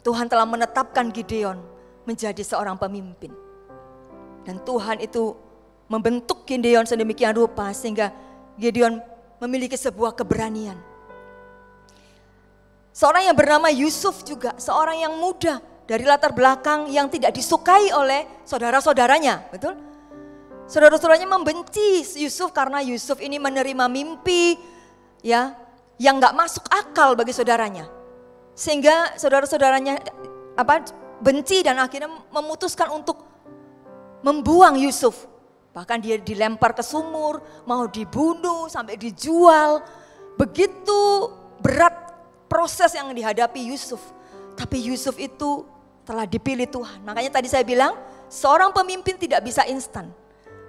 Speaker 6: Tuhan telah menetapkan Gideon menjadi seorang pemimpin. Dan Tuhan itu membentuk Gideon sedemikian rupa sehingga Gideon memiliki sebuah keberanian. Seorang yang bernama Yusuf juga, seorang yang muda dari latar belakang yang tidak disukai oleh saudara-saudaranya, betul? Saudara-saudaranya membenci Yusuf karena Yusuf ini menerima mimpi ya yang gak masuk akal bagi saudaranya. Sehingga saudara-saudaranya benci dan akhirnya memutuskan untuk membuang Yusuf. Bahkan dia dilempar ke sumur, mau dibunuh sampai dijual. Begitu berat proses yang dihadapi Yusuf. Tapi Yusuf itu telah dipilih Tuhan. Makanya tadi saya bilang, seorang pemimpin tidak bisa instan.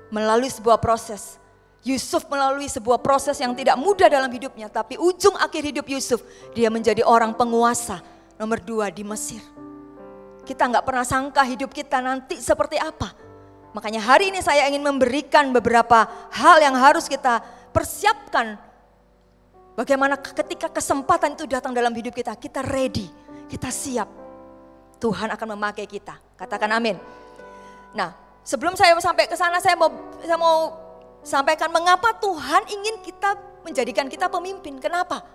Speaker 6: Melalui sebuah proses. Yusuf melalui sebuah proses yang tidak mudah dalam hidupnya. Tapi ujung akhir hidup Yusuf, dia menjadi orang penguasa nomor 2 di Mesir. Kita nggak pernah sangka hidup kita nanti seperti apa. Makanya hari ini saya ingin memberikan beberapa hal yang harus kita persiapkan. Bagaimana ketika kesempatan itu datang dalam hidup kita, kita ready, kita siap. Tuhan akan memakai kita. Katakan amin. Nah, sebelum saya sampai ke sana, saya mau sampaikan mengapa Tuhan ingin kita menjadikan kita pemimpin. Kenapa?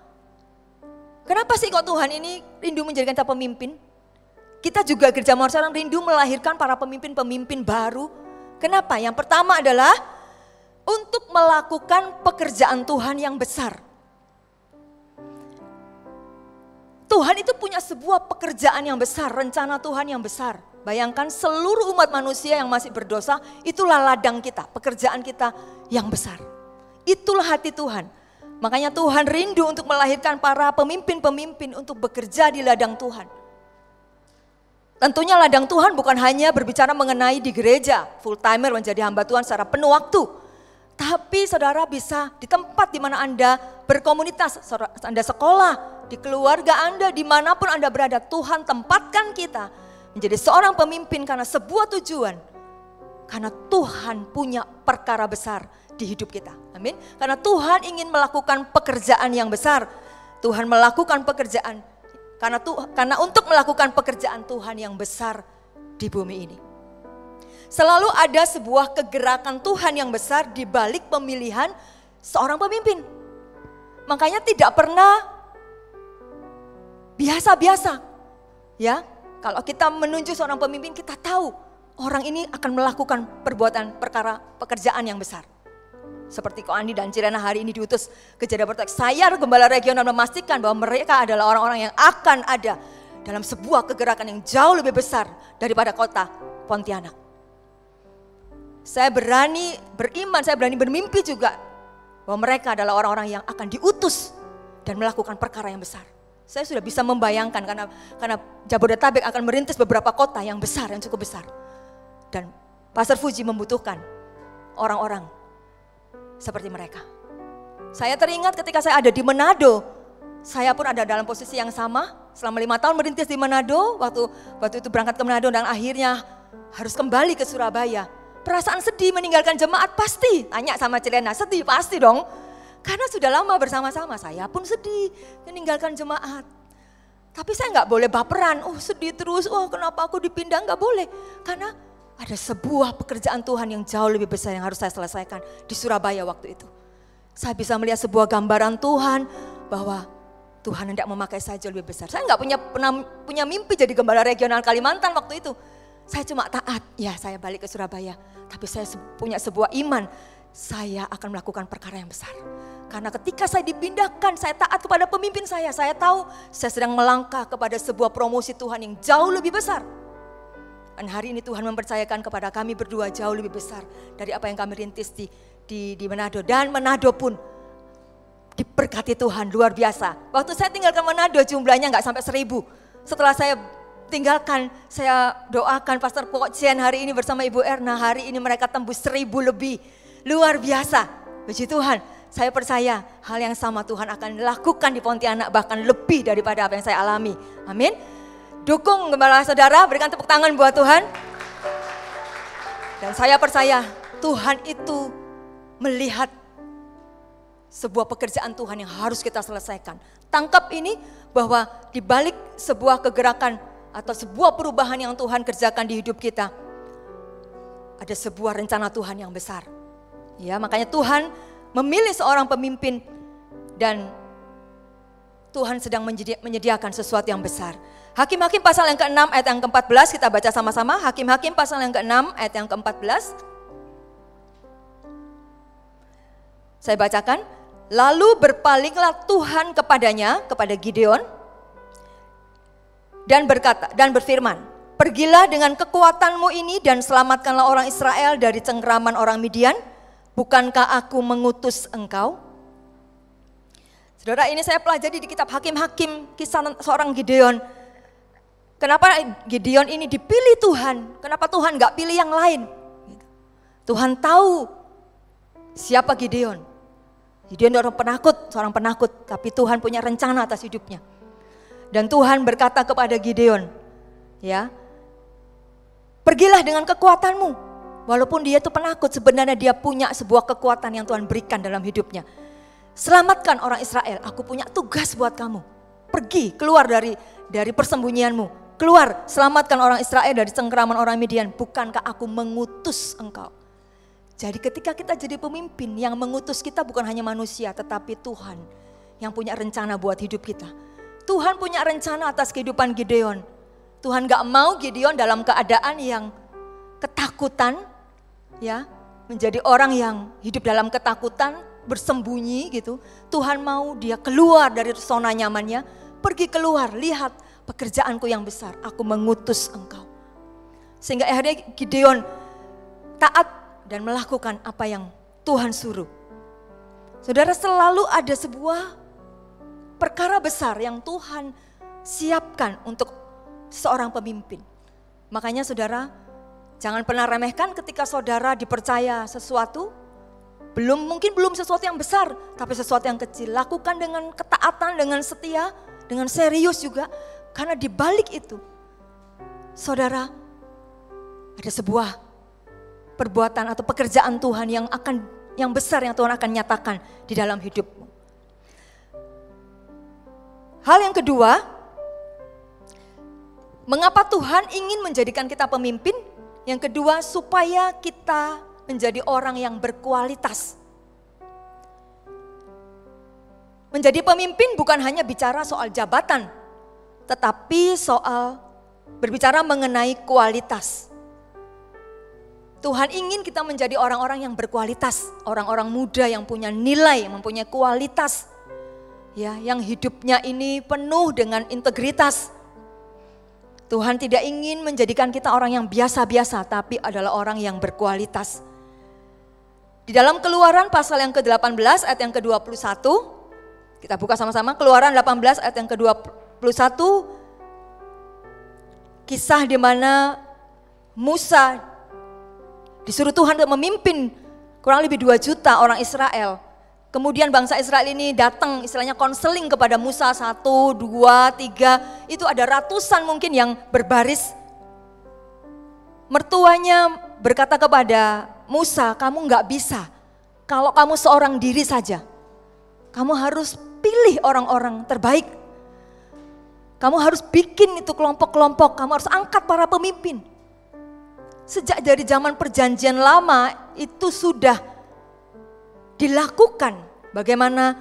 Speaker 6: Kenapa sih kok Tuhan ini rindu menjadikan kita pemimpin? Kita juga Gereja Mawar Salam rindu melahirkan para pemimpin-pemimpin baru. Kenapa? Yang pertama adalah untuk melakukan pekerjaan Tuhan yang besar. Tuhan itu punya sebuah pekerjaan yang besar, rencana Tuhan yang besar. Bayangkan seluruh umat manusia yang masih berdosa, itulah ladang kita, pekerjaan kita yang besar. Itulah hati Tuhan. Makanya Tuhan rindu untuk melahirkan para pemimpin-pemimpin untuk bekerja di ladang Tuhan. Tentunya ladang Tuhan bukan hanya berbicara mengenai di gereja, full timer menjadi hamba Tuhan secara penuh waktu. Tapi saudara bisa di tempat di mana Anda berkomunitas, Anda sekolah, di keluarga Anda, dimanapun Anda berada, Tuhan tempatkan kita menjadi seorang pemimpin karena sebuah tujuan. Karena Tuhan punya perkara besar di hidup kita. Amin. Karena Tuhan ingin melakukan pekerjaan yang besar. Tuhan melakukan pekerjaan. Karena untuk melakukan pekerjaan Tuhan yang besar di bumi ini. Selalu ada sebuah kegerakan Tuhan yang besar di balik pemilihan seorang pemimpin. Makanya tidak pernah biasa-biasa. Ya, kalau kita menunjuk seorang pemimpin, kita tahu orang ini akan melakukan pekerjaan yang besar. Seperti Ko Andi dan Cirena hari ini diutus ke Jeddah Bertek. Saya Gembala Regional memastikan bahwa mereka adalah orang-orang yang akan ada dalam sebuah kegerakan yang jauh lebih besar daripada kota Pontianak. Saya berani beriman, saya berani bermimpi juga bahwa mereka adalah orang-orang yang akan diutus dan melakukan perkara yang besar. Saya sudah bisa membayangkan karena Jabodetabek akan merintis beberapa kota yang besar, yang cukup besar. Dan Pastor Fuji membutuhkan orang-orang seperti mereka. Saya teringat ketika saya ada di Manado, saya pun ada dalam posisi yang sama. Selama 5 tahun merintis di Manado, waktu itu berangkat ke Manado dan akhirnya harus kembali ke Surabaya. Perasaan sedih meninggalkan jemaat pasti, tanya sama Cilena, sedih pasti dong. Karena sudah lama bersama-sama, saya pun sedih meninggalkan jemaat. Tapi saya nggak boleh baperan, sedih terus, kenapa aku dipindah, nggak boleh. Karena ada sebuah pekerjaan Tuhan yang jauh lebih besar yang harus saya selesaikan di Surabaya waktu itu. Saya bisa melihat sebuah gambaran Tuhan bahwa Tuhan hendak memakai saya jauh lebih besar. Saya nggak punya mimpi jadi gembala regional Kalimantan waktu itu. Saya cuma taat, ya saya balik ke Surabaya. Tapi saya punya sebuah iman, saya akan melakukan perkara yang besar. Karena ketika saya dipindahkan, saya taat kepada pemimpin saya tahu saya sedang melangkah kepada sebuah promosi Tuhan yang jauh lebih besar. Dan hari ini Tuhan mempercayakan kepada kami berdua jauh lebih besar dari apa yang kami rintis di Manado. Dan Manado pun diberkati Tuhan luar biasa. Waktu saya tinggalkan Manado jumlahnya nggak sampai 1.000. Setelah saya tinggalkan, saya doakan Pastor Pokcian hari ini bersama Ibu Erna, hari ini mereka tembus 1.000 lebih. Luar biasa, puji Tuhan. Saya percaya hal yang sama Tuhan akan lakukan di Pontianak, bahkan lebih daripada apa yang saya alami. Amin. Dukung gembala saudara, berikan tepuk tangan buat Tuhan. Dan saya percaya Tuhan itu melihat sebuah pekerjaan Tuhan yang harus kita selesaikan. Tangkap ini bahwa di balik sebuah kegerakan atau sebuah perubahan yang Tuhan kerjakan di hidup kita, ada sebuah rencana Tuhan yang besar. Ya, makanya Tuhan memilih seorang pemimpin dan Tuhan sedang menyediakan sesuatu yang besar. Hakim-Hakim pasal yang ke-6 ayat yang ke-14 kita baca sama-sama. Hakim-Hakim pasal yang ke-6 ayat yang ke-14. Saya bacakan. Lalu berpalinglah Tuhan kepadanya, kepada Gideon, dan berfirman, pergilah dengan kekuatanmu ini dan selamatkanlah orang Israel dari cengkraman orang Midian. Bukankah aku mengutus engkau? Saudara, ini saya pelajari di kitab Hakim-Hakim, kisah seorang Gideon. Kenapa Gideon ini dipilih Tuhan? Kenapa Tuhan gak pilih yang lain? Tuhan tahu siapa Gideon. Gideon seorang penakut, tapi Tuhan punya rencana atas hidupnya. Dan Tuhan berkata kepada Gideon, ya, pergilah dengan kekuatanmu. Walaupun dia itu penakut, sebenarnya dia punya sebuah kekuatan yang Tuhan berikan dalam hidupnya. Selamatkan orang Israel, aku punya tugas buat kamu. Pergi, keluar dari persembunyianmu. Keluar, selamatkan orang Israel dari cengkraman orang Midian. Bukankah aku mengutus engkau? Jadi ketika kita jadi pemimpin, yang mengutus kita bukan hanya manusia, tetapi Tuhan yang punya rencana buat hidup kita. Tuhan punya rencana atas kehidupan Gideon. Tuhan gak mau Gideon dalam keadaan yang ketakutan, ya, menjadi orang yang hidup dalam ketakutan, bersembunyi gitu. Tuhan mau dia keluar dari zona nyamannya, pergi keluar, lihat pekerjaanku yang besar, aku mengutus engkau. Sehingga akhirnya Gideon taat dan melakukan apa yang Tuhan suruh. Saudara, selalu ada sebuah perkara besar yang Tuhan siapkan untuk seorang pemimpin. Makanya saudara, jangan pernah remehkan ketika saudara dipercaya sesuatu, mungkin belum sesuatu yang besar, tapi sesuatu yang kecil. Lakukan dengan ketaatan, dengan setia, dengan serius juga. Karena di balik itu, saudara, ada sebuah perbuatan atau pekerjaan Tuhan yang besar yang Tuhan akan nyatakan di dalam hidupmu. Hal yang kedua, mengapa Tuhan ingin menjadikan kita pemimpin? Yang kedua, supaya kita menjadi orang yang berkualitas. Menjadi pemimpin bukan hanya bicara soal jabatan, tetapi soal berbicara mengenai kualitas. Tuhan ingin kita menjadi orang-orang yang berkualitas, orang-orang muda yang punya nilai, yang mempunyai kualitas, ya, yang hidupnya ini penuh dengan integritas. Tuhan tidak ingin menjadikan kita orang yang biasa-biasa, tapi adalah orang yang berkualitas. Di dalam Keluaran pasal yang ke-18 ayat yang ke-21, kita buka sama-sama, Keluaran 18 ayat yang ke-21, kisah di mana Musa disuruh Tuhan untuk memimpin kurang lebih 2 juta orang Israel. Kemudian bangsa Israel ini datang istilahnya konseling kepada Musa 1, 2, 3. Itu ada ratusan mungkin yang berbaris. Mertuanya berkata kepada Musa, kamu gak bisa kalau kamu seorang diri saja. Kamu harus pilih orang-orang terbaik. Kamu harus bikin itu kelompok-kelompok, kamu harus angkat para pemimpin. sejak dari zaman perjanjian lama itu sudah dilakukan. Bagaimana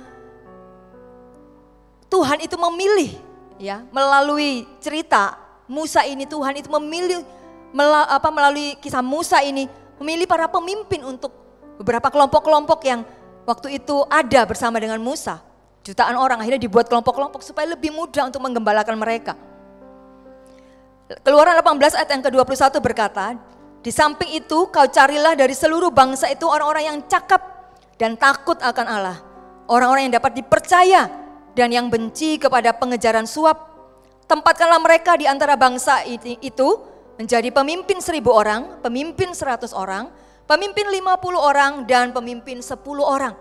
Speaker 6: Tuhan itu memilih, ya, melalui cerita Musa ini Tuhan itu memilih melalui kisah Musa ini memilih para pemimpin untuk beberapa kelompok-kelompok yang waktu itu ada bersama dengan Musa. Jutaan orang akhirnya dibuat kelompok-kelompok supaya lebih mudah untuk menggembalakan mereka. Keluaran 18 ayat yang ke-21 berkata, di samping itu kau carilah dari seluruh bangsa itu orang-orang yang cakap dan takut akan Allah. Orang-orang yang dapat dipercaya dan yang benci kepada pengejaran suap. Tempatkanlah mereka di antara bangsa itu menjadi pemimpin 1000 orang, pemimpin 100 orang, pemimpin 50 orang, dan pemimpin 10 orang.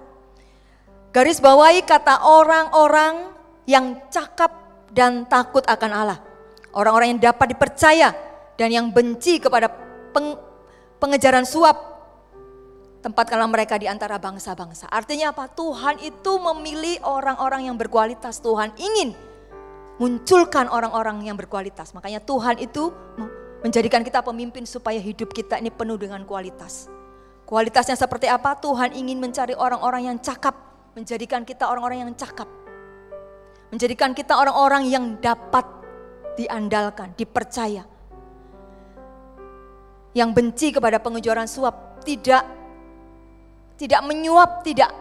Speaker 6: Garis bawahi kata orang-orang yang cakap dan takut akan Allah. Orang-orang yang dapat dipercaya dan yang benci kepada pengejaran suap. Tempatkanlah mereka di antara bangsa-bangsa. Artinya apa? Tuhan itu memilih orang-orang yang berkualitas. Tuhan ingin munculkan orang-orang yang berkualitas. Makanya Tuhan itu menjadikan kita pemimpin supaya hidup kita ini penuh dengan kualitas. Kualitasnya seperti apa? Tuhan ingin mencari orang-orang yang cakap. Menjadikan kita orang-orang yang cakap. Menjadikan kita orang-orang yang dapat diandalkan, dipercaya. Yang benci kepada pengejaran suap, tidak menyuap, tidak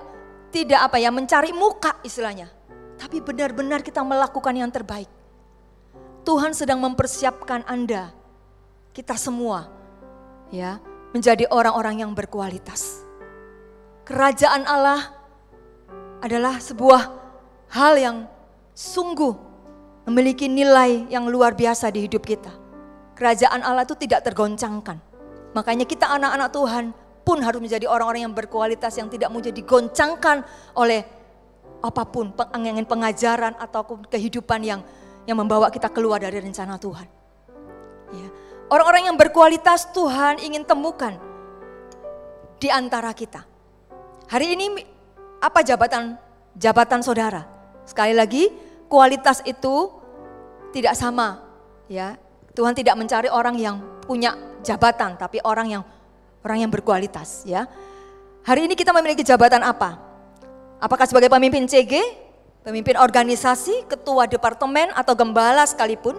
Speaker 6: mencari muka istilahnya. Tapi benar-benar kita melakukan yang terbaik. Tuhan sedang mempersiapkan Anda, kita semua, ya, menjadi orang-orang yang berkualitas. Kerajaan Allah adalah sebuah hal yang sungguh memiliki nilai yang luar biasa di hidup kita. Kerajaan Allah itu tidak tergoncangkan. Makanya kita anak-anak Tuhan pun harus menjadi orang-orang yang berkualitas, yang tidak mau jadi goncangkan oleh apapun angin pengajaran atau kehidupan yang membawa kita keluar dari rencana Tuhan. Ya. Orang-orang yang berkualitas Tuhan ingin temukan di antara kita. Hari ini apa jabatan saudara? Sekali lagi, kualitas itu tidak sama, ya. Tuhan tidak mencari orang yang punya jabatan, tapi orang yang berkualitas, ya. Hari ini kita memiliki jabatan apa? Apakah sebagai pemimpin CG, pemimpin organisasi, ketua departemen atau gembala sekalipun?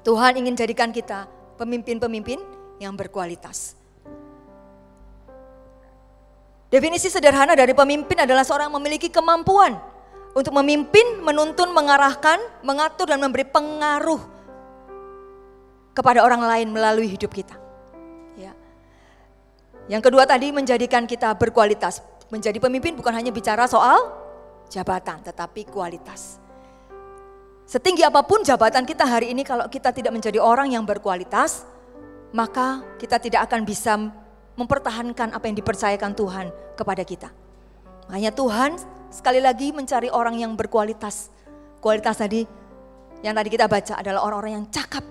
Speaker 6: Tuhan ingin jadikan kita pemimpin-pemimpin yang berkualitas. Definisi sederhana dari pemimpin adalah seorang yang memiliki kemampuan untuk memimpin, menuntun, mengarahkan, mengatur dan memberi pengaruh kepada orang lain melalui hidup kita. Ya. Yang kedua tadi menjadikan kita berkualitas. Menjadi pemimpin bukan hanya bicara soal jabatan, tetapi kualitas. Setinggi apapun jabatan kita hari ini, kalau kita tidak menjadi orang yang berkualitas, maka kita tidak akan bisa mempertahankan apa yang dipercayakan Tuhan kepada kita. Makanya Tuhan sekali lagi mencari orang yang berkualitas. Kualitas tadi yang tadi kita baca adalah orang-orang yang cakap.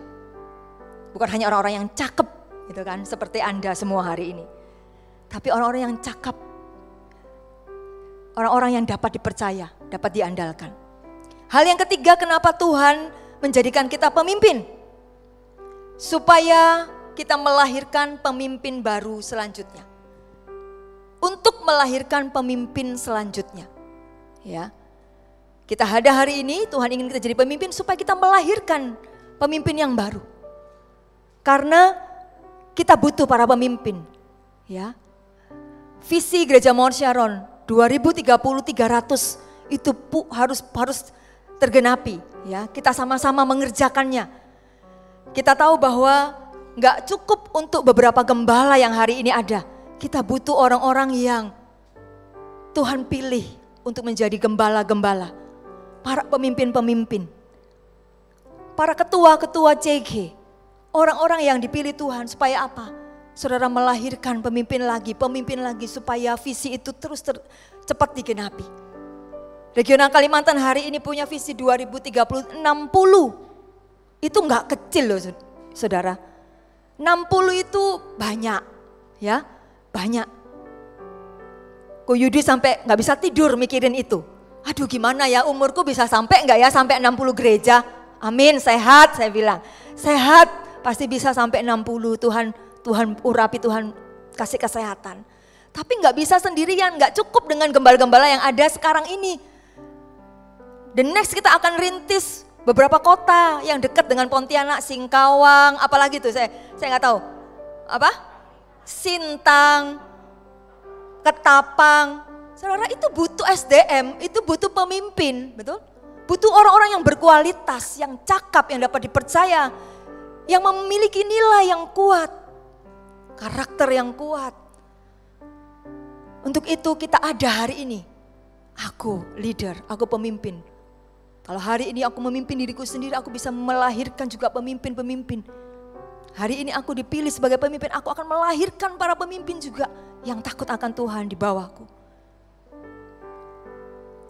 Speaker 6: Bukan hanya orang-orang yang cakep, gitu kan, seperti Anda semua hari ini. Tapi orang-orang yang cakap. Orang-orang yang dapat dipercaya, dapat diandalkan. Hal yang ketiga, kenapa Tuhan menjadikan kita pemimpin? Supaya kita melahirkan pemimpin baru selanjutnya. Untuk melahirkan pemimpin selanjutnya. Ya. Kita ada hari ini, Tuhan ingin kita jadi pemimpin supaya kita melahirkan pemimpin yang baru. Karena kita butuh para pemimpin. Ya. Visi Gereja Mount Sharon 2030-300 itu harus tergenapi. Ya. Kita sama-sama mengerjakannya. Kita tahu bahwa gak cukup untuk beberapa gembala yang hari ini ada. Kita butuh orang-orang yang Tuhan pilih untuk menjadi gembala-gembala. Para pemimpin-pemimpin. Para ketua-ketua CG. Orang-orang yang dipilih Tuhan supaya apa? Saudara melahirkan pemimpin lagi supaya visi itu terus cepat digenapi. Regional Kalimantan hari ini punya visi 2030 60. Itu enggak kecil loh saudara. 60 itu banyak, ya, banyak. Ko Yudi sampai nggak bisa tidur mikirin itu. Aduh gimana ya umurku bisa sampai nggak ya sampai 60 gereja? Amin, sehat saya bilang. Sehat, pasti bisa sampai 60, Tuhan urapi, Tuhan kasih kesehatan. Tapi nggak bisa sendirian, nggak cukup dengan gembala-gembala yang ada sekarang ini. The next kita akan rintis beberapa kota yang dekat dengan Pontianak, Singkawang, apalagi tuh saya nggak tahu. Apa? Sintang, Ketapang. Saudara, itu butuh SDM, itu butuh pemimpin, betul? Butuh orang-orang yang berkualitas, yang cakap, yang dapat dipercaya, yang memiliki nilai yang kuat, karakter yang kuat. Untuk itu kita ada hari ini. Aku leader, aku pemimpin. Kalau hari ini aku memimpin diriku sendiri, aku bisa melahirkan juga pemimpin-pemimpin. Hari ini aku dipilih sebagai pemimpin, aku akan melahirkan para pemimpin juga yang takut akan Tuhan di bawahku.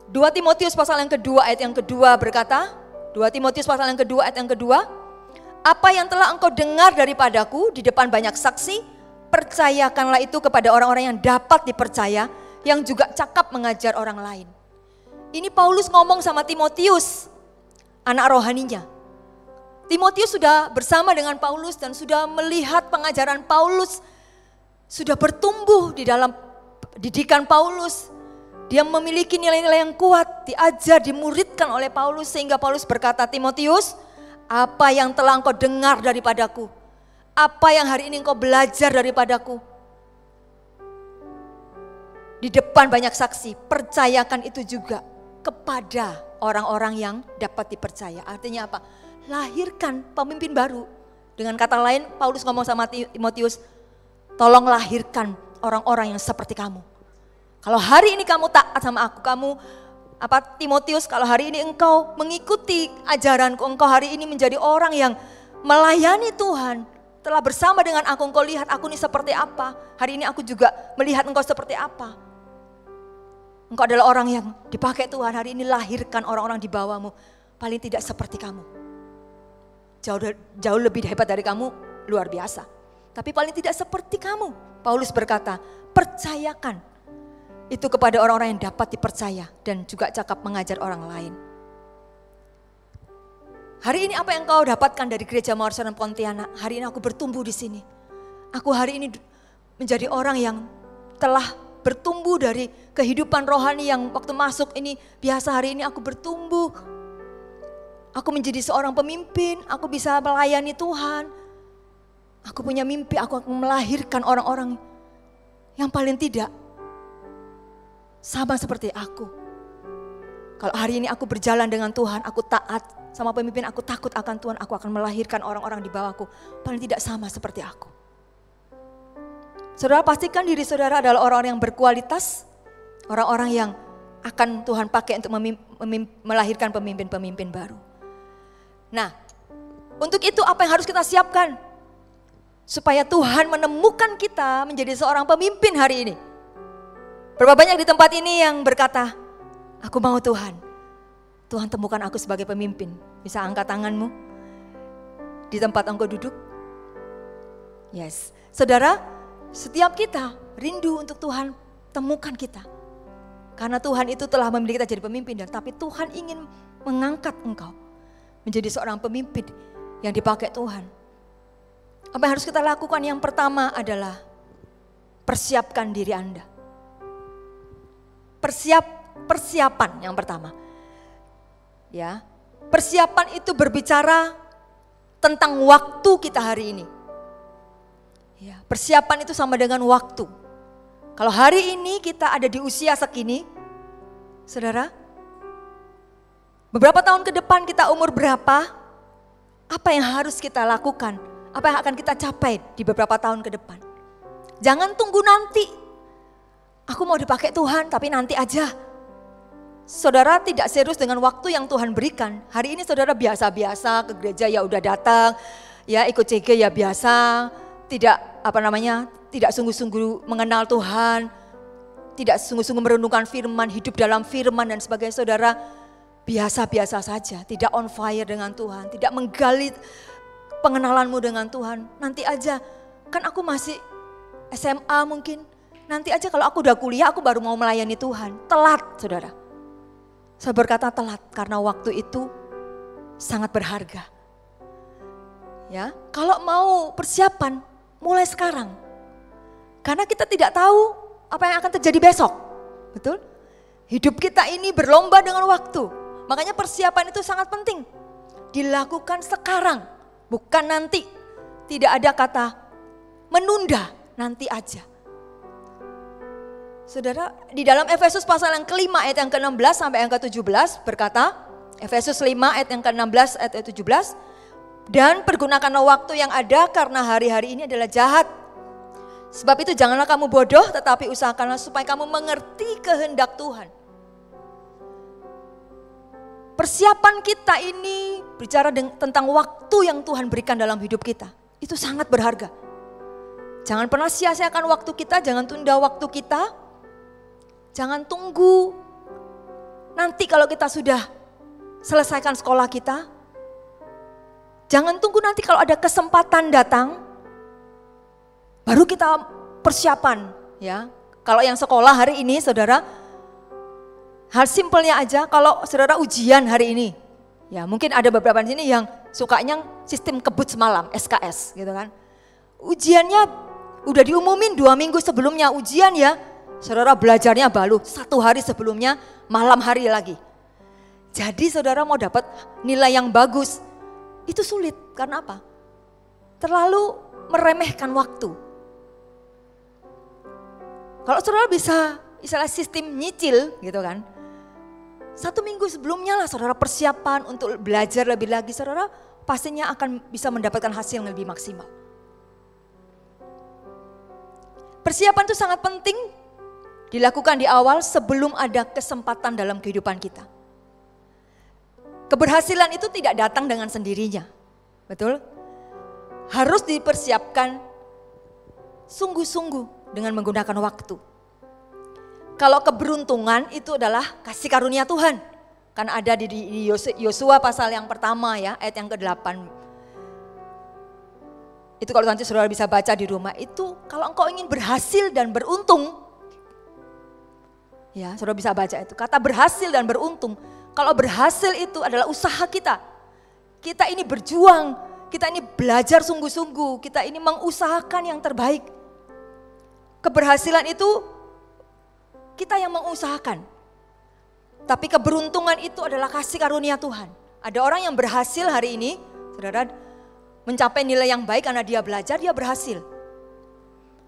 Speaker 6: 2 Timotius pasal yang kedua ayat yang kedua berkata, 2 Timotius pasal yang kedua ayat yang kedua, apa yang telah engkau dengar daripadaku di depan banyak saksi, percayakanlah itu kepada orang-orang yang dapat dipercaya, yang juga cakap mengajar orang lain. Ini Paulus ngomong sama Timotius, anak rohaninya. Timotius sudah bersama dengan Paulus dan sudah melihat pengajaran Paulus, sudah bertumbuh di dalam didikan Paulus. Dia memiliki nilai-nilai yang kuat, diajar, dimuridkan oleh Paulus, sehingga Paulus berkata, Timotius, apa yang telah engkau dengar daripadaku, apa yang hari ini engkau belajar daripadaku, di depan banyak saksi, percayakan itu juga kepada orang-orang yang dapat dipercaya. Artinya apa? Lahirkan pemimpin baru. Dengan kata lain, Paulus ngomong sama Timotius, tolong lahirkan orang-orang yang seperti kamu. Kalau hari ini kamu taat sama aku, Timotius, kalau hari ini engkau mengikuti ajaranku, engkau hari ini menjadi orang yang melayani Tuhan, telah bersama dengan aku, engkau lihat aku ini seperti apa. Hari ini aku juga melihat engkau seperti apa. Engkau adalah orang yang dipakai Tuhan, hari ini lahirkan orang-orang di bawahmu, paling tidak seperti kamu. Jauh lebih hebat dari kamu, luar biasa. Tapi paling tidak seperti kamu. Paulus berkata, percayakan itu kepada orang-orang yang dapat dipercaya dan juga cakap mengajar orang lain. Hari ini apa yang kau dapatkan dari Gereja Mawar Siloam Pontianak? Hari ini aku bertumbuh di sini. Aku hari ini menjadi orang yang telah bertumbuh dari kehidupan rohani yang waktu masuk ini biasa. Hari ini aku bertumbuh. Aku menjadi seorang pemimpin, aku bisa melayani Tuhan. Aku punya mimpi, aku akan melahirkan orang-orang yang paling tidak sama seperti aku. Kalau hari ini aku berjalan dengan Tuhan, aku taat sama pemimpin, aku takut akan Tuhan, aku akan melahirkan orang-orang di bawahku paling tidak sama seperti aku. Saudara, pastikan diri saudara adalah orang-orang yang berkualitas, orang-orang yang akan Tuhan pakai untuk melahirkan pemimpin-pemimpin baru. Nah, untuk itu apa yang harus kita siapkan? Supaya Tuhan menemukan kita menjadi seorang pemimpin hari ini. Berapa banyak di tempat ini yang berkata, aku mau Tuhan. Tuhan temukan aku sebagai pemimpin. Bisa angkat tanganmu di tempat engkau duduk. Yes, saudara, setiap kita rindu untuk Tuhan temukan kita. Karena Tuhan itu telah memilih kita jadi pemimpin. Tapi Tuhan ingin mengangkat engkau menjadi seorang pemimpin yang dipakai Tuhan. Apa yang harus kita lakukan? Yang pertama adalah persiapkan diri Anda. Persiapan yang pertama. Ya, persiapan itu berbicara tentang waktu kita hari ini. Ya, persiapan itu sama dengan waktu. Kalau hari ini kita ada di usia segini, saudara, beberapa tahun ke depan kita umur berapa? Apa yang harus kita lakukan? Apa yang akan kita capai di beberapa tahun ke depan? Jangan tunggu nanti. Aku mau dipakai Tuhan tapi nanti aja. Saudara tidak serius dengan waktu yang Tuhan berikan. Hari ini saudara biasa-biasa ke gereja ya udah datang, ya ikut CG ya biasa, tidak sungguh-sungguh mengenal Tuhan, tidak sungguh-sungguh merenungkan firman, hidup dalam firman dan sebagainya. Saudara biasa-biasa saja, tidak on fire dengan Tuhan, tidak menggali pengenalanmu dengan Tuhan. Nanti aja, kan aku masih SMA mungkin. Nanti aja kalau aku udah kuliah, aku baru mau melayani Tuhan. Telat, saudara. Saya berkata telat karena waktu itu sangat berharga. Ya, kalau mau persiapan mulai sekarang. Karena kita tidak tahu apa yang akan terjadi besok. Betul? Hidup kita ini berlomba dengan waktu. Makanya persiapan itu sangat penting. Dilakukan sekarang, bukan nanti. Tidak ada kata menunda, nanti aja. Saudara, di dalam Efesus pasal yang kelima ayat yang ke-16 sampai yang ke-17 berkata, Efesus 5 ayat yang ke-16 ayat 17, dan pergunakanlah waktu yang ada karena hari-hari ini adalah jahat. Sebab itu janganlah kamu bodoh, tetapi usahakanlah supaya kamu mengerti kehendak Tuhan. Persiapan kita ini bicara tentang waktu yang Tuhan berikan dalam hidup kita. Itu sangat berharga. Jangan pernah sia-siakan waktu kita, jangan tunda waktu kita. Jangan tunggu nanti kalau kita sudah selesaikan sekolah kita. Jangan tunggu nanti kalau ada kesempatan datang, baru kita persiapan ya. Kalau yang sekolah hari ini saudara, hal simpelnya aja kalau saudara ujian hari ini. Ya mungkin ada beberapa di sini yang sukanya sistem kebut semalam, SKS gitu kan. Ujiannya udah diumumin 2 minggu sebelumnya ujian ya. Saudara belajarnya baru 1 hari sebelumnya malam hari lagi. Jadi saudara mau dapat nilai yang bagus, itu sulit. Karena apa? Terlalu meremehkan waktu. Kalau saudara bisa istilah sistem nyicil gitu kan. 1 minggu sebelumnya lah saudara persiapan untuk belajar lebih lagi. Saudara pastinya akan bisa mendapatkan hasil yang lebih maksimal. Persiapan itu sangat penting. Dilakukan di awal sebelum ada kesempatan dalam kehidupan kita. Keberhasilan itu tidak datang dengan sendirinya. Betul? Harus dipersiapkan sungguh-sungguh dengan menggunakan waktu. Kalau keberuntungan itu adalah kasih karunia Tuhan. Karena ada di Yosua pasal yang pertama ya, ayat yang ke-8. Itu kalau nanti saudara bisa baca di rumah. Itu kalau engkau ingin berhasil dan beruntung, ya, saudara bisa baca itu. Kata berhasil dan beruntung. Kalau berhasil itu adalah usaha kita. Kita ini berjuang, kita ini belajar sungguh-sungguh, kita ini mengusahakan yang terbaik. Keberhasilan itu kita yang mengusahakan. Tapi keberuntungan itu adalah kasih karunia Tuhan. Ada orang yang berhasil hari ini, saudara, mencapai nilai yang baik karena dia belajar, dia berhasil.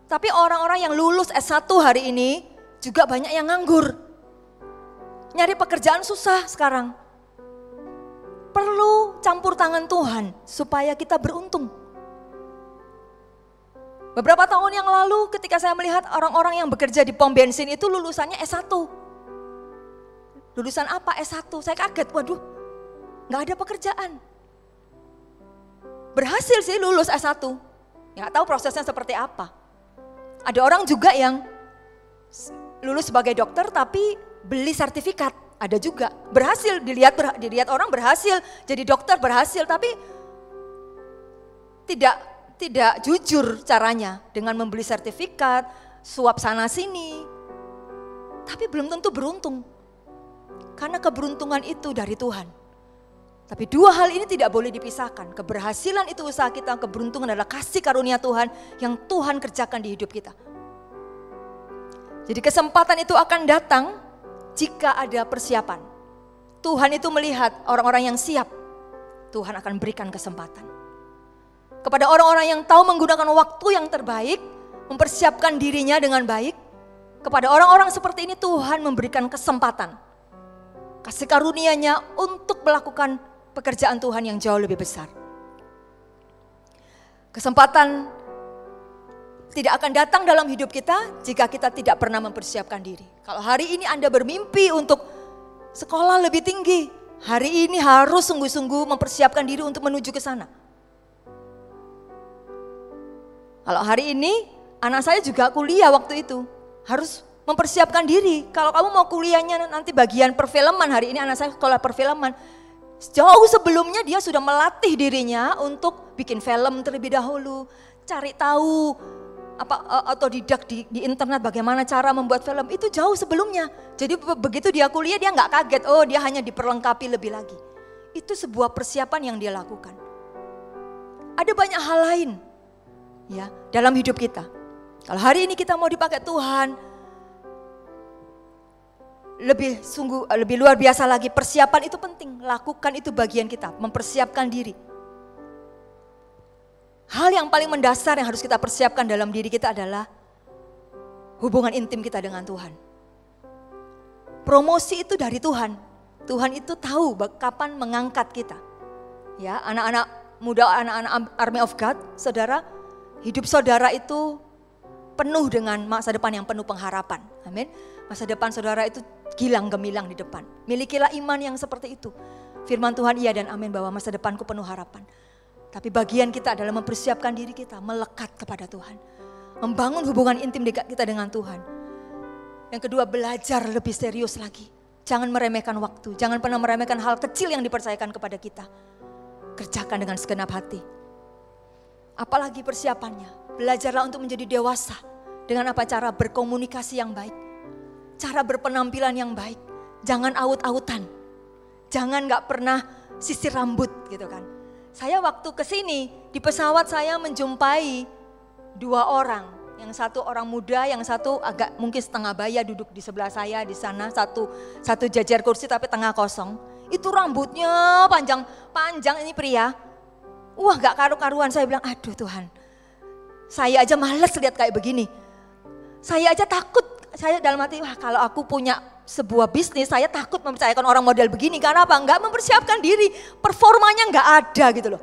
Speaker 6: Tapi orang-orang yang lulus S1 hari ini, juga banyak yang nganggur. Nyari pekerjaan susah sekarang. Perlu campur tangan Tuhan supaya kita beruntung. Beberapa tahun yang lalu ketika saya melihat orang-orang yang bekerja di pom bensin itu lulusannya S1. Lulusan apa? S1. Saya kaget, waduh gak ada pekerjaan. Berhasil sih lulus S1. Gak tahu prosesnya seperti apa. Ada orang juga yang lulus sebagai dokter tapi beli sertifikat, ada juga. Berhasil, dilihat orang berhasil, jadi dokter berhasil tapi tidak jujur caranya dengan membeli sertifikat, suap sana sini. Tapi belum tentu beruntung. Karena keberuntungan itu dari Tuhan. Tapi 2 hal ini tidak boleh dipisahkan. Keberhasilan itu usaha kita, keberuntungan adalah kasih karunia Tuhan yang Tuhan kerjakan di hidup kita. Jadi kesempatan itu akan datang jika ada persiapan. Tuhan itu melihat orang-orang yang siap, Tuhan akan berikan kesempatan. Kepada orang-orang yang tahu menggunakan waktu yang terbaik, mempersiapkan dirinya dengan baik, kepada orang-orang seperti ini Tuhan memberikan kesempatan. Kasih karunia-Nya untuk melakukan pekerjaan Tuhan yang jauh lebih besar. Kesempatan tidak akan datang dalam hidup kita jika kita tidak pernah mempersiapkan diri. Kalau hari ini Anda bermimpi untuk sekolah lebih tinggi, hari ini harus sungguh-sungguh mempersiapkan diri untuk menuju ke sana. Kalau hari ini anak saya juga kuliah waktu itu, harus mempersiapkan diri. Kalau kamu mau kuliahnya nanti bagian perfilman, hari ini anak saya sekolah perfilman. Jauh sebelumnya dia sudah melatih dirinya untuk bikin film terlebih dahulu, cari tahu otodidak di internet bagaimana cara membuat film itu jauh sebelumnya. Jadi begitu dia kuliah dia nggak kaget, oh dia hanya diperlengkapi lebih lagi. Itu sebuah persiapan yang dia lakukan. Ada banyak hal lain ya dalam hidup kita. Kalau hari ini kita mau dipakai Tuhan, lebih luar biasa lagi, persiapan itu penting. Lakukan itu bagian kita, mempersiapkan diri. Hal yang paling mendasar yang harus kita persiapkan dalam diri kita adalah hubungan intim kita dengan Tuhan. Promosi itu dari Tuhan. Tuhan itu tahu kapan mengangkat kita. Ya, anak-anak muda, anak-anak Army of God, saudara, hidup saudara itu penuh dengan masa depan yang penuh pengharapan. Amin. Masa depan saudara itu gilang gemilang di depan. Milikilah iman yang seperti itu. Firman Tuhan iya dan amin bahwa masa depanku penuh harapan. Tapi bagian kita adalah mempersiapkan diri kita melekat kepada Tuhan. Membangun hubungan intim kita dengan Tuhan. Yang kedua, belajar lebih serius lagi. Jangan meremehkan waktu, jangan pernah meremehkan hal kecil yang dipercayakan kepada kita. Kerjakan dengan segenap hati. Apalagi persiapannya, belajarlah untuk menjadi dewasa. Dengan apa? Cara berkomunikasi yang baik. Cara berpenampilan yang baik. Jangan aut-autan. Jangan gak pernah sisir rambut gitu kan. Saya waktu kesini, di pesawat saya menjumpai 2 orang. Yang satu orang muda, yang satu agak mungkin setengah baya duduk di sebelah saya di sana. Satu jajar kursi tapi tengah kosong. Itu rambutnya panjang ini pria. Wah gak karu-karuan, saya bilang aduh Tuhan. Saya aja males lihat kayak begini. Saya aja takut, saya dalam hati wah kalau aku punya sebuah bisnis saya takut mempercayakan orang model begini. Karena apa? Gak mempersiapkan diri, performanya gak ada gitu loh.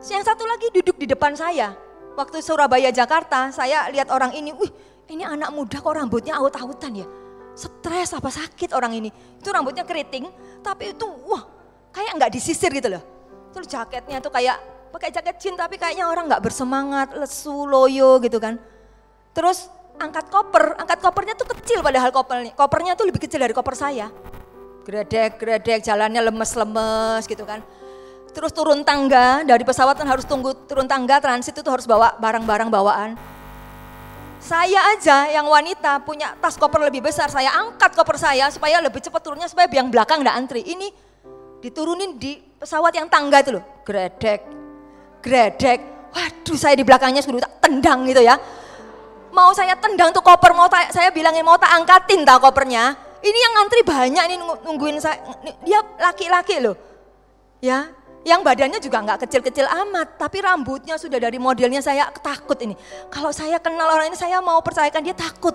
Speaker 6: Yang satu lagi duduk di depan saya. Waktu Surabaya Jakarta saya lihat orang ini, wih ini anak muda kok rambutnya aut-autan ya. Stres apa sakit orang ini. Itu rambutnya keriting tapi itu wah kayak gak disisir gitu loh. Terus jaketnya tuh kayak pakai jaket jeans tapi kayaknya orang gak bersemangat, lesu, loyo gitu kan. Terus angkat kopernya tuh kecil padahal kopernya tuh lebih kecil dari koper saya. Gredek, jalannya lemes-lemes gitu kan. Terus turun tangga, dari pesawat kan harus tunggu turun tangga, transit itu harus bawa barang-barang bawaan. Saya aja yang wanita punya tas koper lebih besar, saya angkat koper saya supaya lebih cepat turunnya supaya yang belakang gak antri. Ini diturunin di pesawat yang tangga itu loh, gredek. Waduh saya di belakangnya sudah tak tendang gitu ya. Mau saya tendang tuh koper, saya bilangin mau tak angkatin tak kopernya. Ini yang antri banyak ini nungguin saya, dia laki-laki loh. Ya, yang badannya juga nggak kecil-kecil amat, tapi rambutnya sudah dari modelnya saya takut ini. Kalau saya kenal orang ini saya mau percayakan dia takut.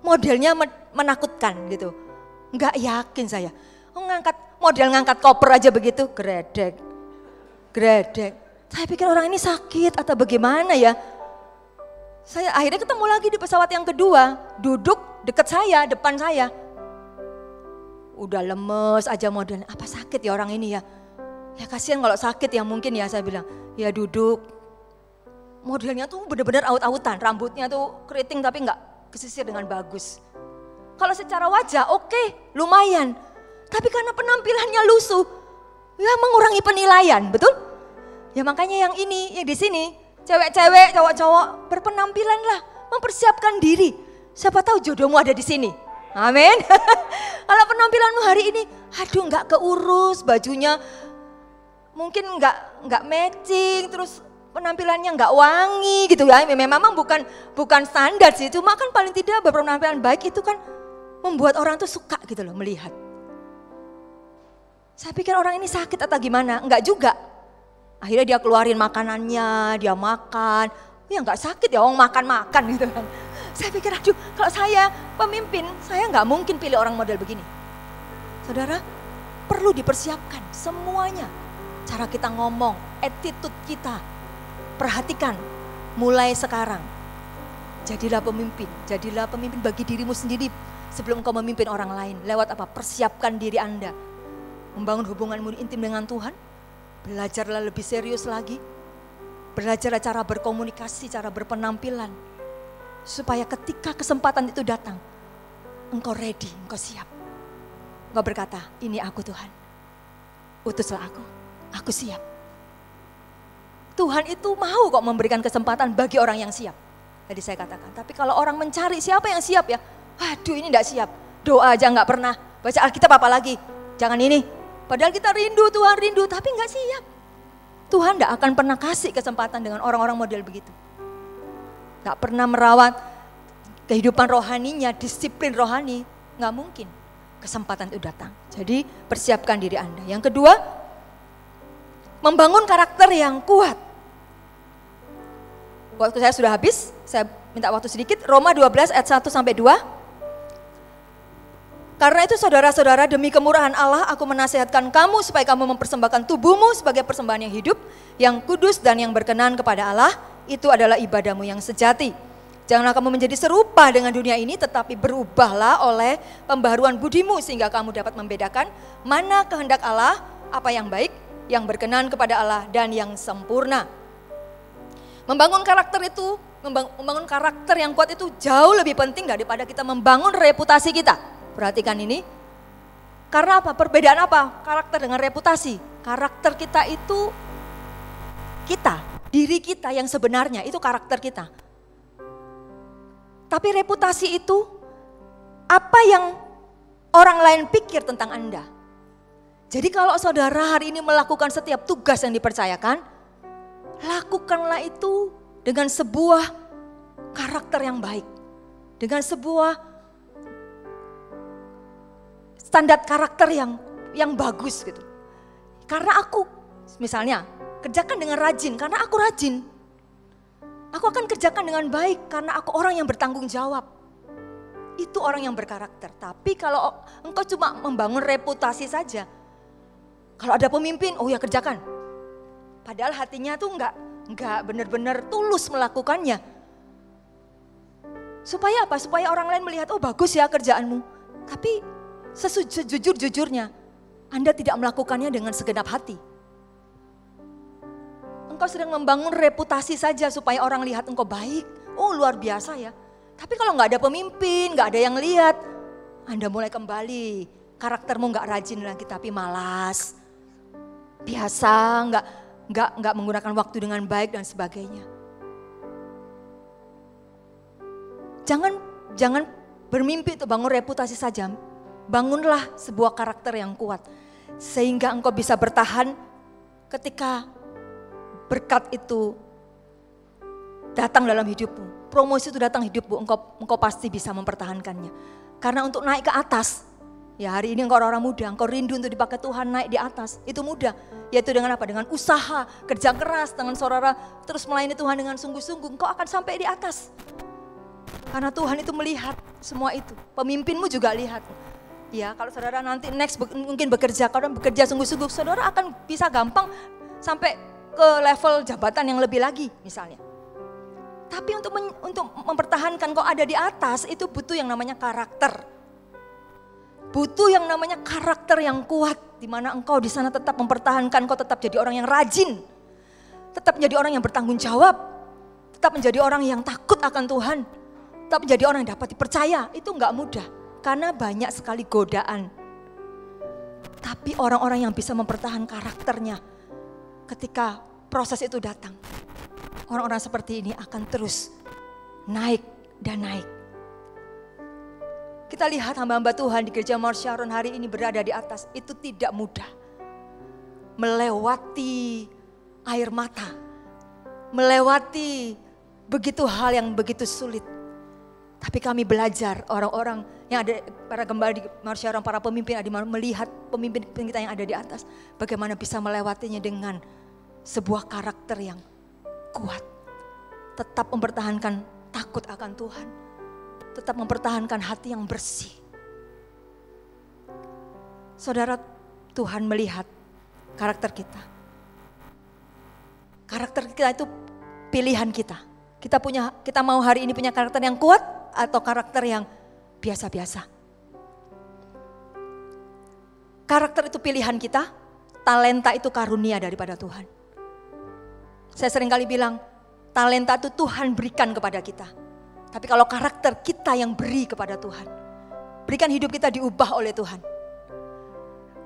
Speaker 6: Modelnya menakutkan gitu. Nggak yakin saya. Ngangkat koper aja begitu, gredek. Saya pikir orang ini sakit atau bagaimana ya. Saya akhirnya ketemu lagi di pesawat yang kedua, duduk dekat saya, depan saya. Udah lemes aja modelnya, apa sakit ya orang ini ya. Ya kasihan kalau sakit ya mungkin ya saya bilang, ya duduk. Modelnya tuh benar-benar aut-autan, rambutnya tuh keriting tapi nggak kesisir dengan bagus. Kalau secara wajah oke, lumayan. Tapi karena penampilannya lusuh, ya mengurangi penilaian, betul? Ya makanya yang ini, yang di sini, cewek-cewek, cowok-cowok berpenampilan lah, mempersiapkan diri. Siapa tahu jodohmu ada di sini. Amin. Kalau penampilanmu hari ini, aduh nggak keurus, bajunya mungkin nggak matching, terus penampilannya nggak wangi gitu ya. Memang bukan standar sih, cuma kan paling tidak berpenampilan baik itu kan membuat orang tuh suka gitu loh melihat. Saya pikir orang ini sakit atau gimana, enggak juga. Akhirnya dia keluarin makanannya, dia makan. Ya enggak sakit ya, orang makan-makan gitu kan. Saya pikir aduh kalau saya pemimpin, saya enggak mungkin pilih orang model begini. Saudara, perlu dipersiapkan semuanya. Cara kita ngomong, attitude kita. Perhatikan mulai sekarang. Jadilah pemimpin bagi dirimu sendiri sebelum kau memimpin orang lain. Lewat apa? Persiapkan diri Anda. Membangun hubunganmu intim dengan Tuhan. Belajarlah lebih serius lagi. Belajarlah cara berkomunikasi, cara berpenampilan. Supaya ketika kesempatan itu datang, engkau ready, engkau siap. Engkau berkata, ini aku Tuhan. Utuslah aku siap. Tuhan itu mau kok memberikan kesempatan bagi orang yang siap. Tadi saya katakan, tapi kalau orang mencari siapa yang siap ya, waduh ini enggak siap. Doa aja enggak pernah, baca Alkitab apa lagi, jangan ini. Padahal kita rindu, Tuhan rindu, tapi enggak siap. Tuhan tidak akan pernah kasih kesempatan dengan orang-orang model begitu. Tidak pernah merawat kehidupan rohaninya, disiplin rohani, nggak mungkin kesempatan itu datang. Jadi persiapkan diri Anda. Yang kedua, membangun karakter yang kuat. Waktu saya sudah habis, saya minta waktu sedikit. Roma 12 ayat 1 sampai 2. Karena itu saudara-saudara, demi kemurahan Allah aku menasihatkan kamu supaya kamu mempersembahkan tubuhmu sebagai persembahan yang hidup, yang kudus dan yang berkenan kepada Allah. Itu adalah ibadahmu yang sejati. Janganlah kamu menjadi serupa dengan dunia ini, tetapi berubahlah oleh pembaharuan budimu sehingga kamu dapat membedakan mana kehendak Allah, apa yang baik, yang berkenan kepada Allah dan yang sempurna. Membangun karakter itu, membangun karakter yang kuat itu jauh lebih penting daripada kita membangun reputasi kita. Perhatikan ini. Karena apa? Perbedaan apa? Karakter dengan reputasi. Karakter kita itu kita, diri kita yang sebenarnya itu karakter kita. Tapi reputasi itu apa yang orang lain pikir tentang Anda. Jadi kalau saudara hari ini melakukan setiap tugas yang dipercayakan, lakukanlah itu dengan sebuah karakter yang baik. Dengan sebuah standar karakter yang bagus gitu. Karena aku misalnya kerjakan dengan rajin, karena aku rajin. Aku akan kerjakan dengan baik karena aku orang yang bertanggung jawab. Itu orang yang berkarakter. Tapi kalau engkau cuma membangun reputasi saja, kalau ada pemimpin, oh ya kerjakan. Padahal hatinya tuh enggak benar-benar tulus melakukannya. Supaya apa? Supaya orang lain melihat, oh bagus ya kerjaanmu. Tapi sejujur-jujurnya, Anda tidak melakukannya dengan segenap hati. Engkau sedang membangun reputasi saja supaya orang lihat engkau baik. Oh luar biasa ya. Tapi kalau nggak ada pemimpin, nggak ada yang lihat, Anda mulai kembali. Karaktermu nggak rajin lagi tapi malas. Biasa, nggak menggunakan waktu dengan baik dan sebagainya. Jangan bermimpi untuk bangun reputasi saja. Bangunlah sebuah karakter yang kuat. Sehingga engkau bisa bertahan ketika berkat itu datang dalam hidupmu. Promosi itu datang hidupmu, engkau pasti bisa mempertahankannya. Karena untuk naik ke atas, ya hari ini engkau orang muda, engkau rindu untuk dipakai Tuhan naik di atas. Itu mudah, yaitu dengan apa? Dengan usaha, kerja keras, dengan saudara terus melayani Tuhan dengan sungguh-sungguh, engkau akan sampai di atas. Karena Tuhan itu melihat semua itu, pemimpinmu juga lihat. Ya kalau saudara nanti next mungkin bekerja, kalau bekerja sungguh-sungguh, saudara akan bisa gampang sampai ke level jabatan yang lebih lagi misalnya. Tapi untuk mempertahankan kau ada di atas itu butuh yang namanya karakter. Butuh yang namanya karakter yang kuat, di mana engkau di sana tetap mempertahankan, kau tetap jadi orang yang rajin, tetap menjadi orang yang bertanggung jawab, tetap menjadi orang yang takut akan Tuhan, tetap menjadi orang yang dapat dipercaya. Itu enggak mudah, karena banyak sekali godaan. Tapi orang-orang yang bisa mempertahankan karakternya, ketika proses itu datang, orang-orang seperti ini akan terus naik dan naik. Kita lihat hamba-hamba Tuhan di gereja Mount Sharon hari ini berada di atas, itu tidak mudah. Melewati air mata, melewati begitu hal yang begitu sulit. Tapi kami belajar, orang-orang yang ada, para gembala di Mount Sharon, para pemimpin ada melihat pemimpin kita yang ada di atas, bagaimana bisa melewatinya dengan sebuah karakter yang kuat. Tetap mempertahankan takut akan Tuhan. Tetap mempertahankan hati yang bersih. Saudara, Tuhan melihat karakter kita. Karakter kita itu pilihan kita. Kita mau hari ini punya karakter yang kuat atau karakter yang biasa-biasa. Karakter itu pilihan kita, talenta itu karunia daripada Tuhan. Saya sering kali bilang, talenta itu Tuhan berikan kepada kita. Tapi kalau karakter kita yang beri kepada Tuhan. Berikan hidup kita diubah oleh Tuhan.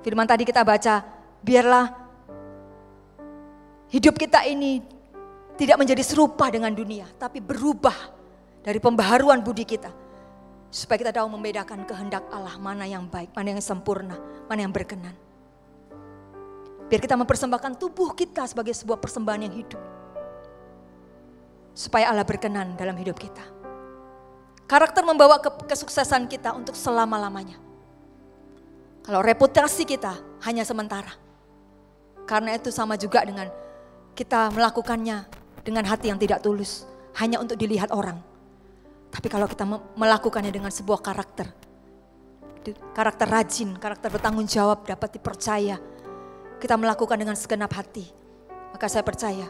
Speaker 6: Firman tadi kita baca, biarlah hidup kita ini tidak menjadi serupa dengan dunia. Tapi berubah dari pembaharuan budi kita. Supaya kita tahu membedakan kehendak Allah, mana yang baik, mana yang sempurna, mana yang berkenan. Biar kita mempersembahkan tubuh kita sebagai sebuah persembahan yang hidup. Supaya Allah berkenan dalam hidup kita. Karakter membawa kesuksesan kita untuk selama-lamanya. Kalau reputasi kita hanya sementara. Karena itu sama juga dengan kita melakukannya dengan hati yang tidak tulus. Hanya untuk dilihat orang. Tapi kalau kita melakukannya dengan sebuah karakter. Karakter rajin, karakter bertanggung jawab, dapat dipercaya. Kita melakukan dengan segenap hati, maka saya percaya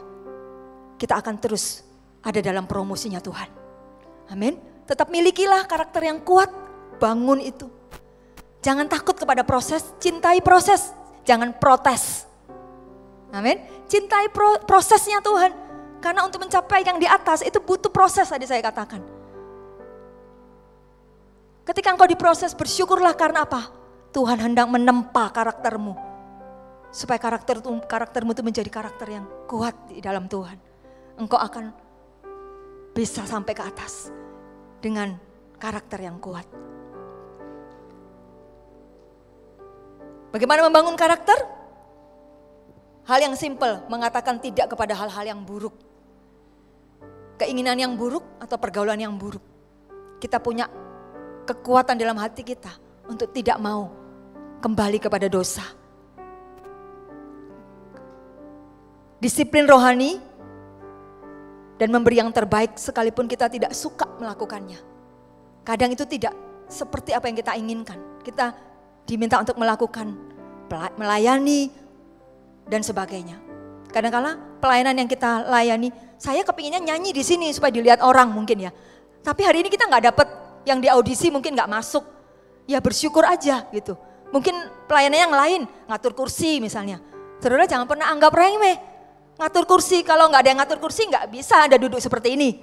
Speaker 6: kita akan terus ada dalam promosinya Tuhan. Amin. Tetap milikilah karakter yang kuat, bangun itu. Jangan takut kepada proses, cintai proses, jangan protes. Amin. Cintai prosesnya Tuhan, karena untuk mencapai yang di atas itu butuh proses tadi saya katakan. Ketika engkau diproses, bersyukurlah karena apa? Tuhan hendak menempa karaktermu. Supaya karaktermu itu menjadi karakter yang kuat di dalam Tuhan. Engkau akan bisa sampai ke atas dengan karakter yang kuat. Bagaimana membangun karakter? Hal yang simpel, mengatakan tidak kepada hal-hal yang buruk. Keinginan yang buruk atau pergaulan yang buruk. Kita punya kekuatan dalam hati kita untuk tidak mau kembali kepada dosa. Disiplin rohani dan memberi yang terbaik sekalipun kita tidak suka melakukannya. Kadang itu tidak seperti apa yang kita inginkan. Kita diminta untuk melakukan, melayani dan sebagainya. Kadang-kala pelayanan yang kita layani, saya kepinginnya nyanyi di sini supaya dilihat orang mungkin ya. Tapi hari ini kita nggak dapat yang di audisi mungkin nggak masuk. Ya bersyukur aja gitu. Mungkin pelayanan yang lain, ngatur kursi misalnya. Saudara jangan pernah anggap remeh. Ngatur kursi, kalau nggak ada yang ngatur kursi nggak bisa Anda duduk seperti ini.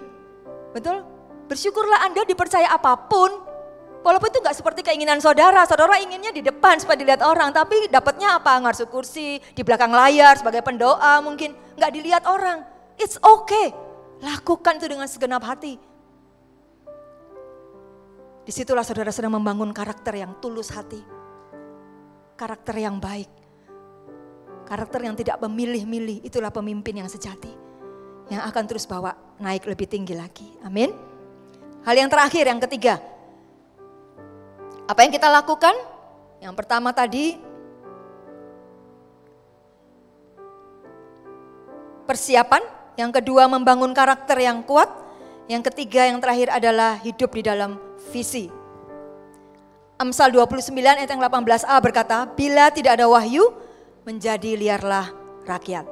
Speaker 6: Betul? Bersyukurlah Anda dipercaya apapun. Walaupun itu nggak seperti keinginan saudara. Saudara inginnya di depan supaya dilihat orang. Tapi dapatnya apa? Ngatur kursi, di belakang layar sebagai pendoa mungkin. Nggak dilihat orang. It's okay. Lakukan itu dengan segenap hati. Disitulah saudara sedang membangun karakter yang tulus hati. Karakter yang baik. Karakter yang tidak memilih-milih, itulah pemimpin yang sejati. Yang akan terus bawa naik lebih tinggi lagi. Amin. Hal yang terakhir, yang ketiga. Apa yang kita lakukan? Yang pertama tadi, persiapan. Yang kedua, membangun karakter yang kuat. Yang ketiga, yang terakhir adalah hidup di dalam visi. Amsal 29 ayat yang 18a berkata, bila tidak ada wahyu, menjadi liarlah rakyat.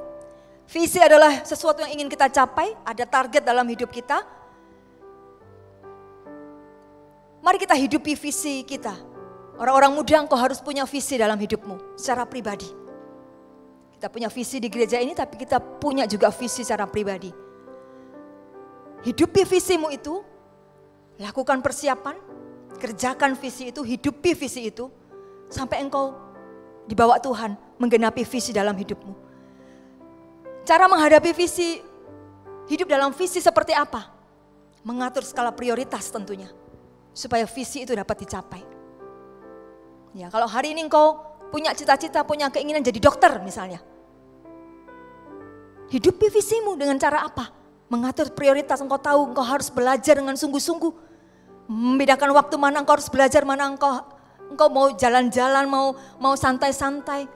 Speaker 6: Visi adalah sesuatu yang ingin kita capai, ada target dalam hidup kita. Mari kita hidupi visi kita. Orang-orang muda, engkau harus punya visi dalam hidupmu secara pribadi. Kita punya visi di gereja ini, tapi kita punya juga visi secara pribadi. Hidupi visimu itu, lakukan persiapan, kerjakan visi itu, hidupi visi itu, sampai engkau dibawa Tuhan menggenapi visi dalam hidupmu. Cara menghadapi visi, hidup dalam visi seperti apa? Mengatur skala prioritas tentunya, supaya visi itu dapat dicapai. Ya, kalau hari ini engkau punya cita-cita, punya keinginan jadi dokter misalnya. Hidupi visimu dengan cara apa? Mengatur prioritas, engkau tahu engkau harus belajar dengan sungguh-sungguh. Membedakan waktu mana engkau harus belajar, mana engkau mau jalan-jalan, mau santai-santai.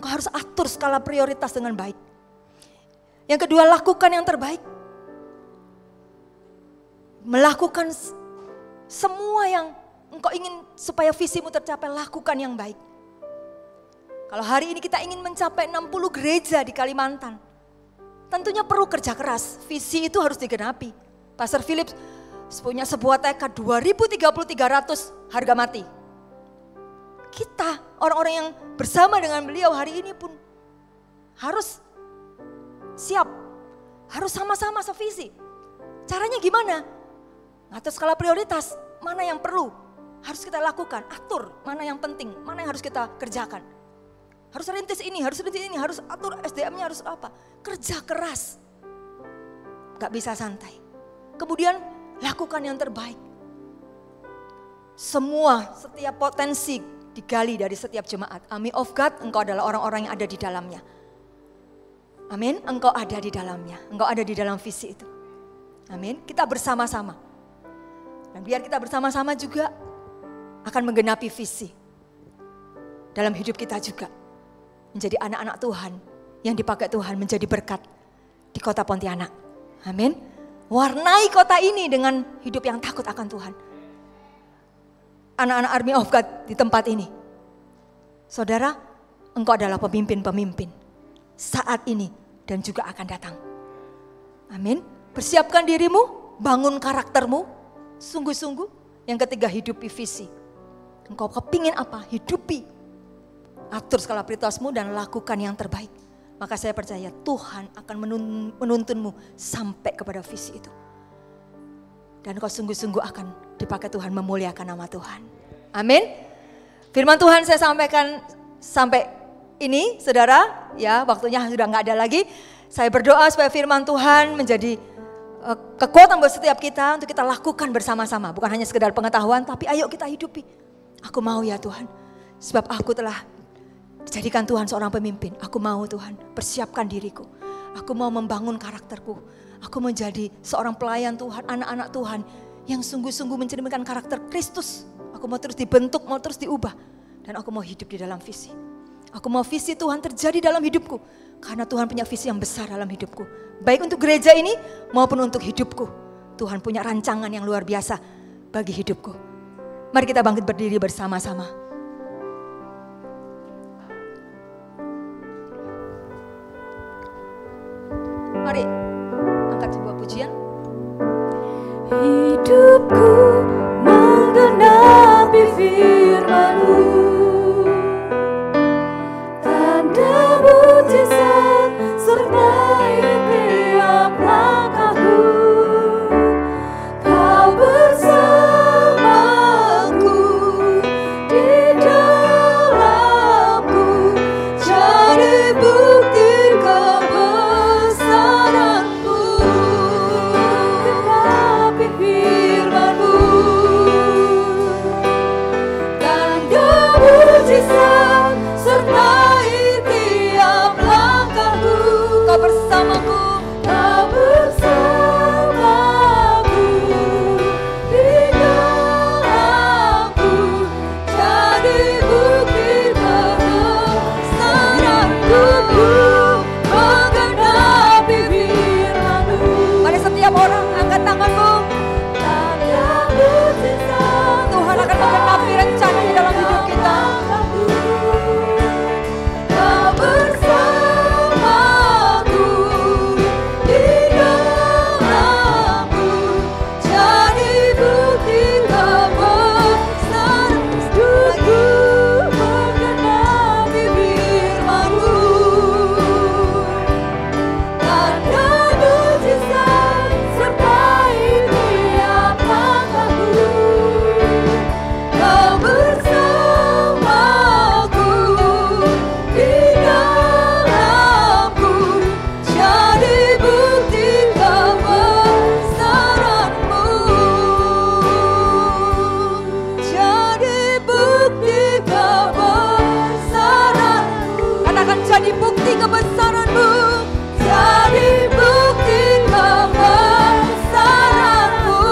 Speaker 6: Engkau harus atur skala prioritas dengan baik. Yang kedua, lakukan yang terbaik. Melakukan semua yang engkau ingin supaya visimu tercapai, lakukan yang baik. Kalau hari ini kita ingin mencapai 60 gereja di Kalimantan, tentunya perlu kerja keras. Visi itu harus digenapi. Pastor Philip punya sebuah tekad 2030-300 harga mati. Kita, orang-orang yang bersama dengan beliau hari ini pun harus siap, harus sama-sama sevisi. Caranya gimana? Ngatur skala prioritas, mana yang perlu, harus kita lakukan, atur mana yang penting, mana yang harus kita kerjakan. Harus rintis ini, harus atur SDM-nya, harus apa. Kerja keras, gak bisa santai. Kemudian lakukan yang terbaik. Setiap potensi digali dari setiap jemaat. Army of God, engkau adalah orang-orang yang ada di dalamnya. Amin, engkau ada di dalamnya. Engkau ada di dalam visi itu. Amin, kita bersama-sama. Dan biar kita bersama-sama juga akan menggenapi visi. Dalam hidup kita juga. Menjadi anak-anak Tuhan yang dipakai Tuhan menjadi berkat di kota Pontianak. Amin. Warnai kota ini dengan hidup yang takut akan Tuhan. Anak-anak Army of God di tempat ini. Saudara, engkau adalah pemimpin-pemimpin saat ini dan juga akan datang. Amin. Persiapkan dirimu, bangun karaktermu, sungguh-sungguh. Yang ketiga, hidupi visi. Engkau kepingin apa? Hidupi. Atur skala prioritasmu dan lakukan yang terbaik. Maka saya percaya Tuhan akan menuntunmu sampai kepada visi itu. Dan kau sungguh-sungguh akan dipakai Tuhan memuliakan nama Tuhan. Amin. Firman Tuhan saya sampaikan sampai ini, saudara. Ya, waktunya sudah nggak ada lagi. Saya berdoa supaya firman Tuhan menjadi kekuatan buat setiap kita untuk kita lakukan bersama-sama. Bukan hanya sekedar pengetahuan, tapi ayo kita hidupi. Aku mau ya Tuhan, sebab aku telah dijadikan Tuhan seorang pemimpin. Aku mau Tuhan, persiapkan diriku. Aku mau membangun karakterku. Aku menjadi seorang pelayan Tuhan, anak-anak Tuhan yang sungguh-sungguh mencerminkan karakter Kristus. Aku mau terus dibentuk, mau terus diubah. Dan aku mau hidup di dalam visi. Aku mau visi Tuhan terjadi dalam hidupku. Karena Tuhan punya visi yang besar dalam hidupku. Baik untuk gereja ini maupun untuk hidupku. Tuhan punya rancangan yang luar biasa bagi hidupku. Mari kita bangkit berdiri bersama-sama. Mari angkat sebuah pujian.
Speaker 10: Hidupku menggenapi firman-Mu, tanda mujizat sertai tiap langkahku. Kau bersamaku di dalamku, jadi bukti kebesaran-Mu. Genapi firman-Mu, tanda mujizat sertai tiap langkahku.
Speaker 6: Kau bersamaku.
Speaker 10: Kau bersamaku di dalamku, jadi bukti kebesaran-Ku. Menggenapi firman-Mu.
Speaker 6: Mari setiap orang angkat tanganmu.
Speaker 10: Tanda mujizat
Speaker 6: Tuhan akan menggenapi rencananya dalam hidup kita.
Speaker 10: Kau bersamaku di dalamku, jadi bukti kebesaran-Ku. Menggenapi firman-Mu, tanda mujizat sertai tiap langkahku. Kau bersamaku di dalamku, jadi bukti kebesaran-Mu. Jadi bukti kebesaran-Mu.
Speaker 6: Katakan jadi bukti kebesaran-Mu.
Speaker 10: Jadi bukti kebesaran-Mu.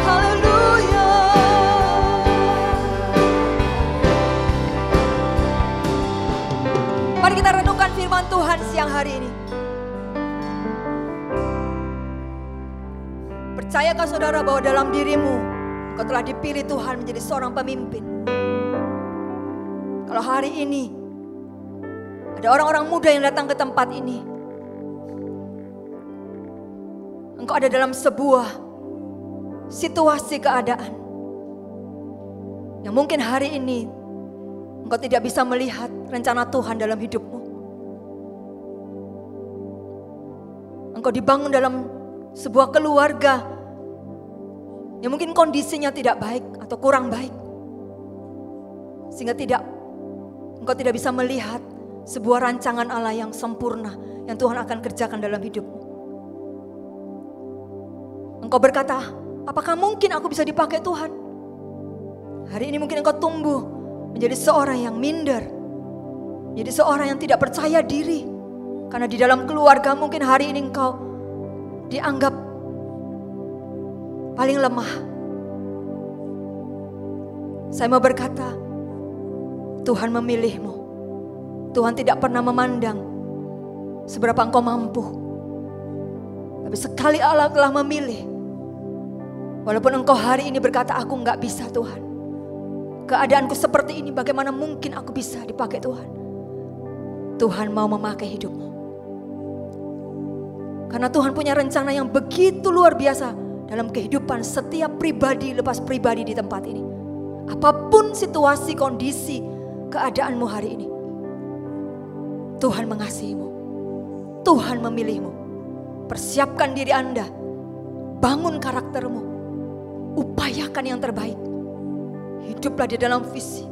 Speaker 6: Haleluya. Mari kita renungkan firman Tuhan siang hari ini. Percayakah saudara bahwa dalam dirimu kau telah dipilih Tuhan menjadi seorang pemimpin? Kalau hari ini ada orang-orang muda yang datang ke tempat ini, engkau ada dalam sebuah situasi keadaan yang mungkin hari ini engkau tidak bisa melihat rencana Tuhan dalam hidupmu. Engkau dibangun dalam sebuah keluarga yang mungkin kondisinya tidak baik atau kurang baik, sehingga engkau tidak bisa melihat sebuah rancangan Allah yang sempurna yang Tuhan akan kerjakan dalam hidupmu. Engkau berkata, apakah mungkin aku bisa dipakai Tuhan? Hari ini mungkin engkau tumbuh menjadi seorang yang minder, jadi seorang yang tidak percaya diri. Karena di dalam keluarga mungkin hari ini engkau dianggap paling lemah. Saya mau berkata, Tuhan memilihmu. Tuhan tidak pernah memandang seberapa engkau mampu. Tapi sekali Allah telah memilih, walaupun engkau hari ini berkata, aku enggak bisa Tuhan. Keadaanku seperti ini, bagaimana mungkin aku bisa dipakai Tuhan? Tuhan mau memakai hidupmu. Karena Tuhan punya rencana yang begitu luar biasa dalam kehidupan setiap pribadi lepas pribadi di tempat ini. Apapun situasi, kondisi, keadaanmu hari ini, Tuhan mengasihimu. Tuhan memilihmu. Persiapkan diri Anda. Bangun karaktermu. Upayakan yang terbaik. Hiduplah di dalam visi.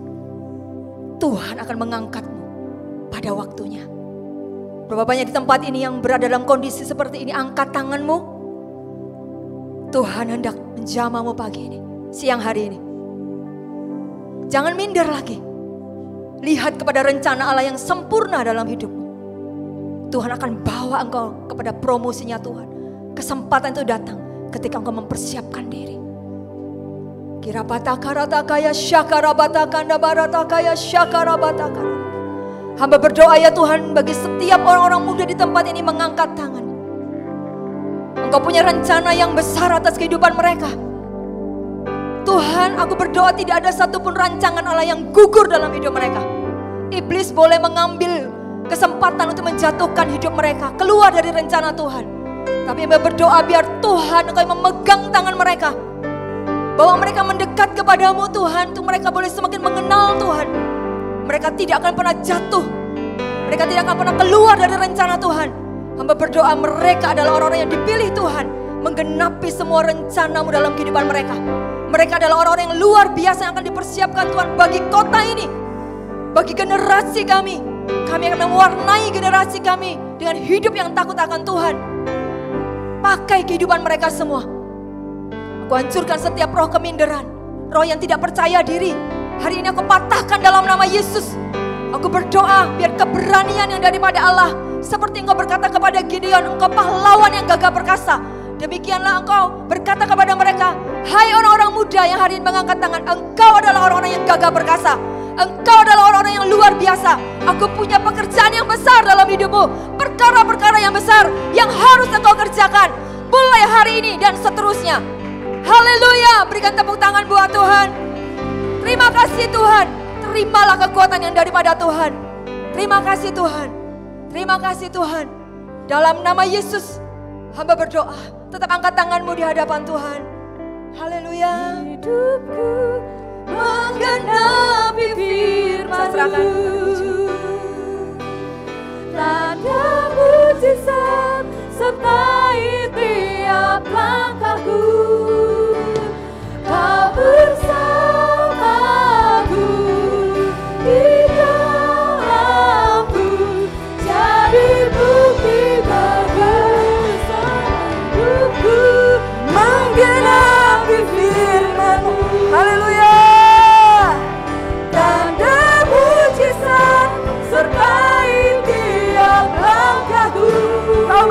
Speaker 6: Tuhan akan mengangkatmu pada waktunya. Berapa banyak di tempat ini yang berada dalam kondisi seperti ini, angkat tanganmu. Tuhan hendak menjamamu pagi ini, siang hari ini. Jangan minder lagi. Lihat kepada rencana Allah yang sempurna dalam hidupmu. Tuhan akan bawa engkau kepada promosinya Tuhan. Kesempatan itu datang ketika engkau mempersiapkan diri. Kirabatakarata syakarabatakanda baratakaya syakarabatakara. Hamba berdoa ya Tuhan, bagi setiap orang-orang muda di tempat ini mengangkat tangan. Engkau punya rencana yang besar atas kehidupan mereka. Tuhan, aku berdoa tidak ada satupun rancangan Allah yang gugur dalam hidup mereka. Iblis boleh mengambil kesempatan untuk menjatuhkan hidup mereka keluar dari rencana Tuhan. Tapi hamba berdoa biar Tuhan Engkau memegang tangan mereka, bahwa mereka mendekat kepadamu Tuhan, untuk mereka boleh semakin mengenal Tuhan. Mereka tidak akan pernah jatuh. Mereka tidak akan pernah keluar dari rencana Tuhan. Hamba berdoa mereka adalah orang-orang yang dipilih Tuhan, menggenapi semua rencanamu dalam kehidupan mereka. Mereka adalah orang-orang yang luar biasa yang akan dipersiapkan Tuhan bagi kota ini, bagi generasi kami. Kami akan mewarnai generasi kami dengan hidup yang takut akan Tuhan. Pakai kehidupan mereka semua. Aku hancurkan setiap roh keminderan, roh yang tidak percaya diri. Hari ini aku patahkan dalam nama Yesus. Aku berdoa biar keberanian yang daripada Allah, seperti engkau berkata kepada Gideon, engkau pahlawan yang gagah perkasa. Demikianlah engkau berkata kepada mereka, hai orang-orang muda yang hari ini mengangkat tangan, engkau adalah orang-orang yang gagah perkasa. Engkau adalah orang-orang yang luar biasa. Aku punya pekerjaan yang besar dalam hidupmu, perkara-perkara yang besar yang harus engkau kerjakan mulai hari ini dan seterusnya. Haleluya, berikan tepuk tangan buat Tuhan. Terima kasih Tuhan. Terimalah kekuatan yang daripada Tuhan. Terima kasih Tuhan. Terima kasih Tuhan. Dalam nama Yesus, hamba berdoa. Tetap angkat tanganmu di hadapan Tuhan. Haleluya.
Speaker 10: Hidupku menggenapi firman-Mu. Tanda mujizat sertai tiap langkahku. Kau bersamaku di dalamku, jadi bukti bersamaku menggenapi firman-Mu. Haleluya. Tanda mujizat sertai tiap langkahku. Kau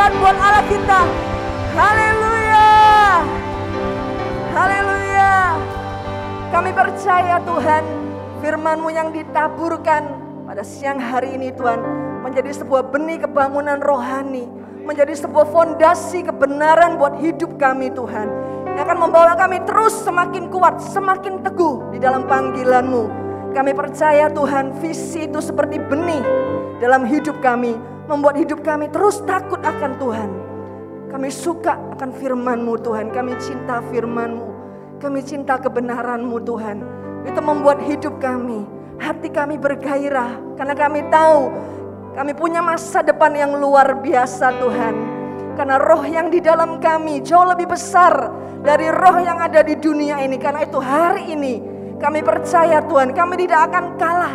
Speaker 8: dahsyat buat Allah kita. Haleluya. Haleluya. Kami percaya Tuhan, firman-Mu yang ditaburkan pada siang hari ini Tuhan, menjadi sebuah benih kebangunan rohani, menjadi sebuah fondasi kebenaran buat hidup kami Tuhan, yang akan membawa kami terus semakin kuat, semakin teguh di dalam panggilan-Mu. Kami percaya Tuhan, visi itu seperti benih dalam hidup kami, membuat hidup kami terus takut akan Tuhan. Kami suka akan firman-Mu Tuhan, kami cinta firman-Mu, kami cinta kebenaran-Mu Tuhan. Itu membuat hidup kami, hati kami bergairah, karena kami tahu kami punya masa depan yang luar biasa Tuhan. Karena roh yang di dalam kami jauh lebih besar dari roh yang ada di dunia ini. Karena itu hari ini kami percaya Tuhan, kami tidak akan kalah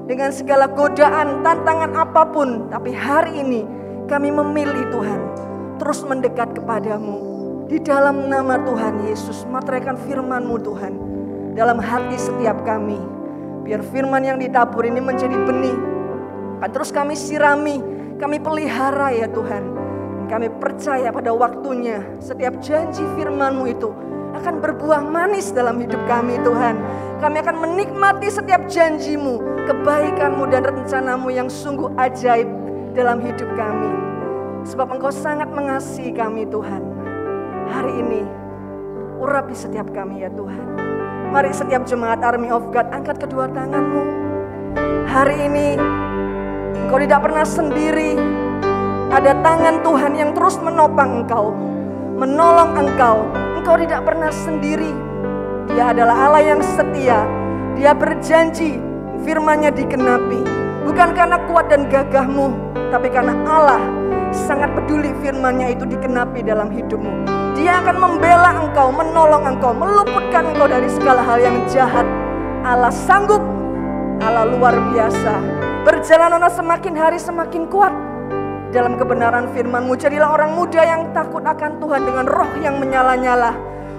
Speaker 8: dengan segala godaan, tantangan apapun. Tapi hari ini kami memilih Tuhan, terus mendekat kepadamu. Di dalam nama Tuhan Yesus, materaikan firman-Mu Tuhan dalam hati setiap kami. Biar firman yang ditabur ini menjadi benih, akan terus kami sirami, kami pelihara ya Tuhan. Kami percaya pada waktunya setiap janji firman-Mu itu akan berbuah manis dalam hidup kami Tuhan. Kami akan menikmati setiap janji-Mu, kebaikan-Mu dan rencana-Mu yang sungguh ajaib dalam hidup kami. Sebab Engkau sangat mengasihi kami Tuhan. Hari ini urapi setiap kami ya Tuhan. Mari setiap jemaat Army of God angkat kedua tangan-Mu. Hari ini Engkau tidak pernah sendiri. Ada tangan Tuhan yang terus menopang Engkau, menolong Engkau. Engkau tidak pernah sendiri. Dia adalah Allah yang setia. Dia berjanji firman-Nya digenapi. Bukan karena kuat dan gagahmu, tapi karena Allah sangat peduli firman-Nya itu digenapi dalam hidupmu. Dia akan membela engkau, menolong engkau, meluputkan engkau dari segala hal yang jahat. Allah sanggup, Allah luar biasa. Perjalanannya semakin hari semakin kuat dalam kebenaran firman-Mu. Jadilah orang muda yang takut akan Tuhan dengan roh yang menyala-nyala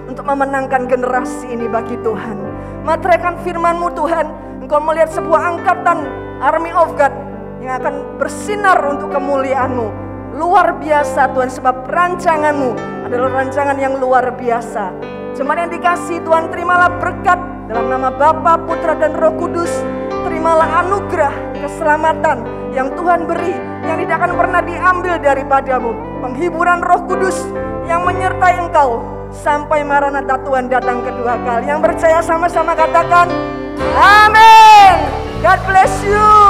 Speaker 8: untuk memenangkan generasi ini bagi Tuhan. Materaikan firman-Mu Tuhan. Engkau melihat sebuah angkatan Army of God yang akan bersinar untuk kemuliaan-Mu. Luar biasa Tuhan, sebab rancangan-Mu adalah rancangan yang luar biasa. Jemaat yang dikasihi Tuhan, terimalah berkat dalam nama Bapa, Putra dan Roh Kudus. Terimalah anugerah keselamatan yang Tuhan beri, yang tidak akan pernah diambil daripadamu. Penghiburan Roh Kudus yang menyertai engkau sampai Maranatha Tuhan datang kedua kali. Yang percaya sama-sama katakan amin. God bless you.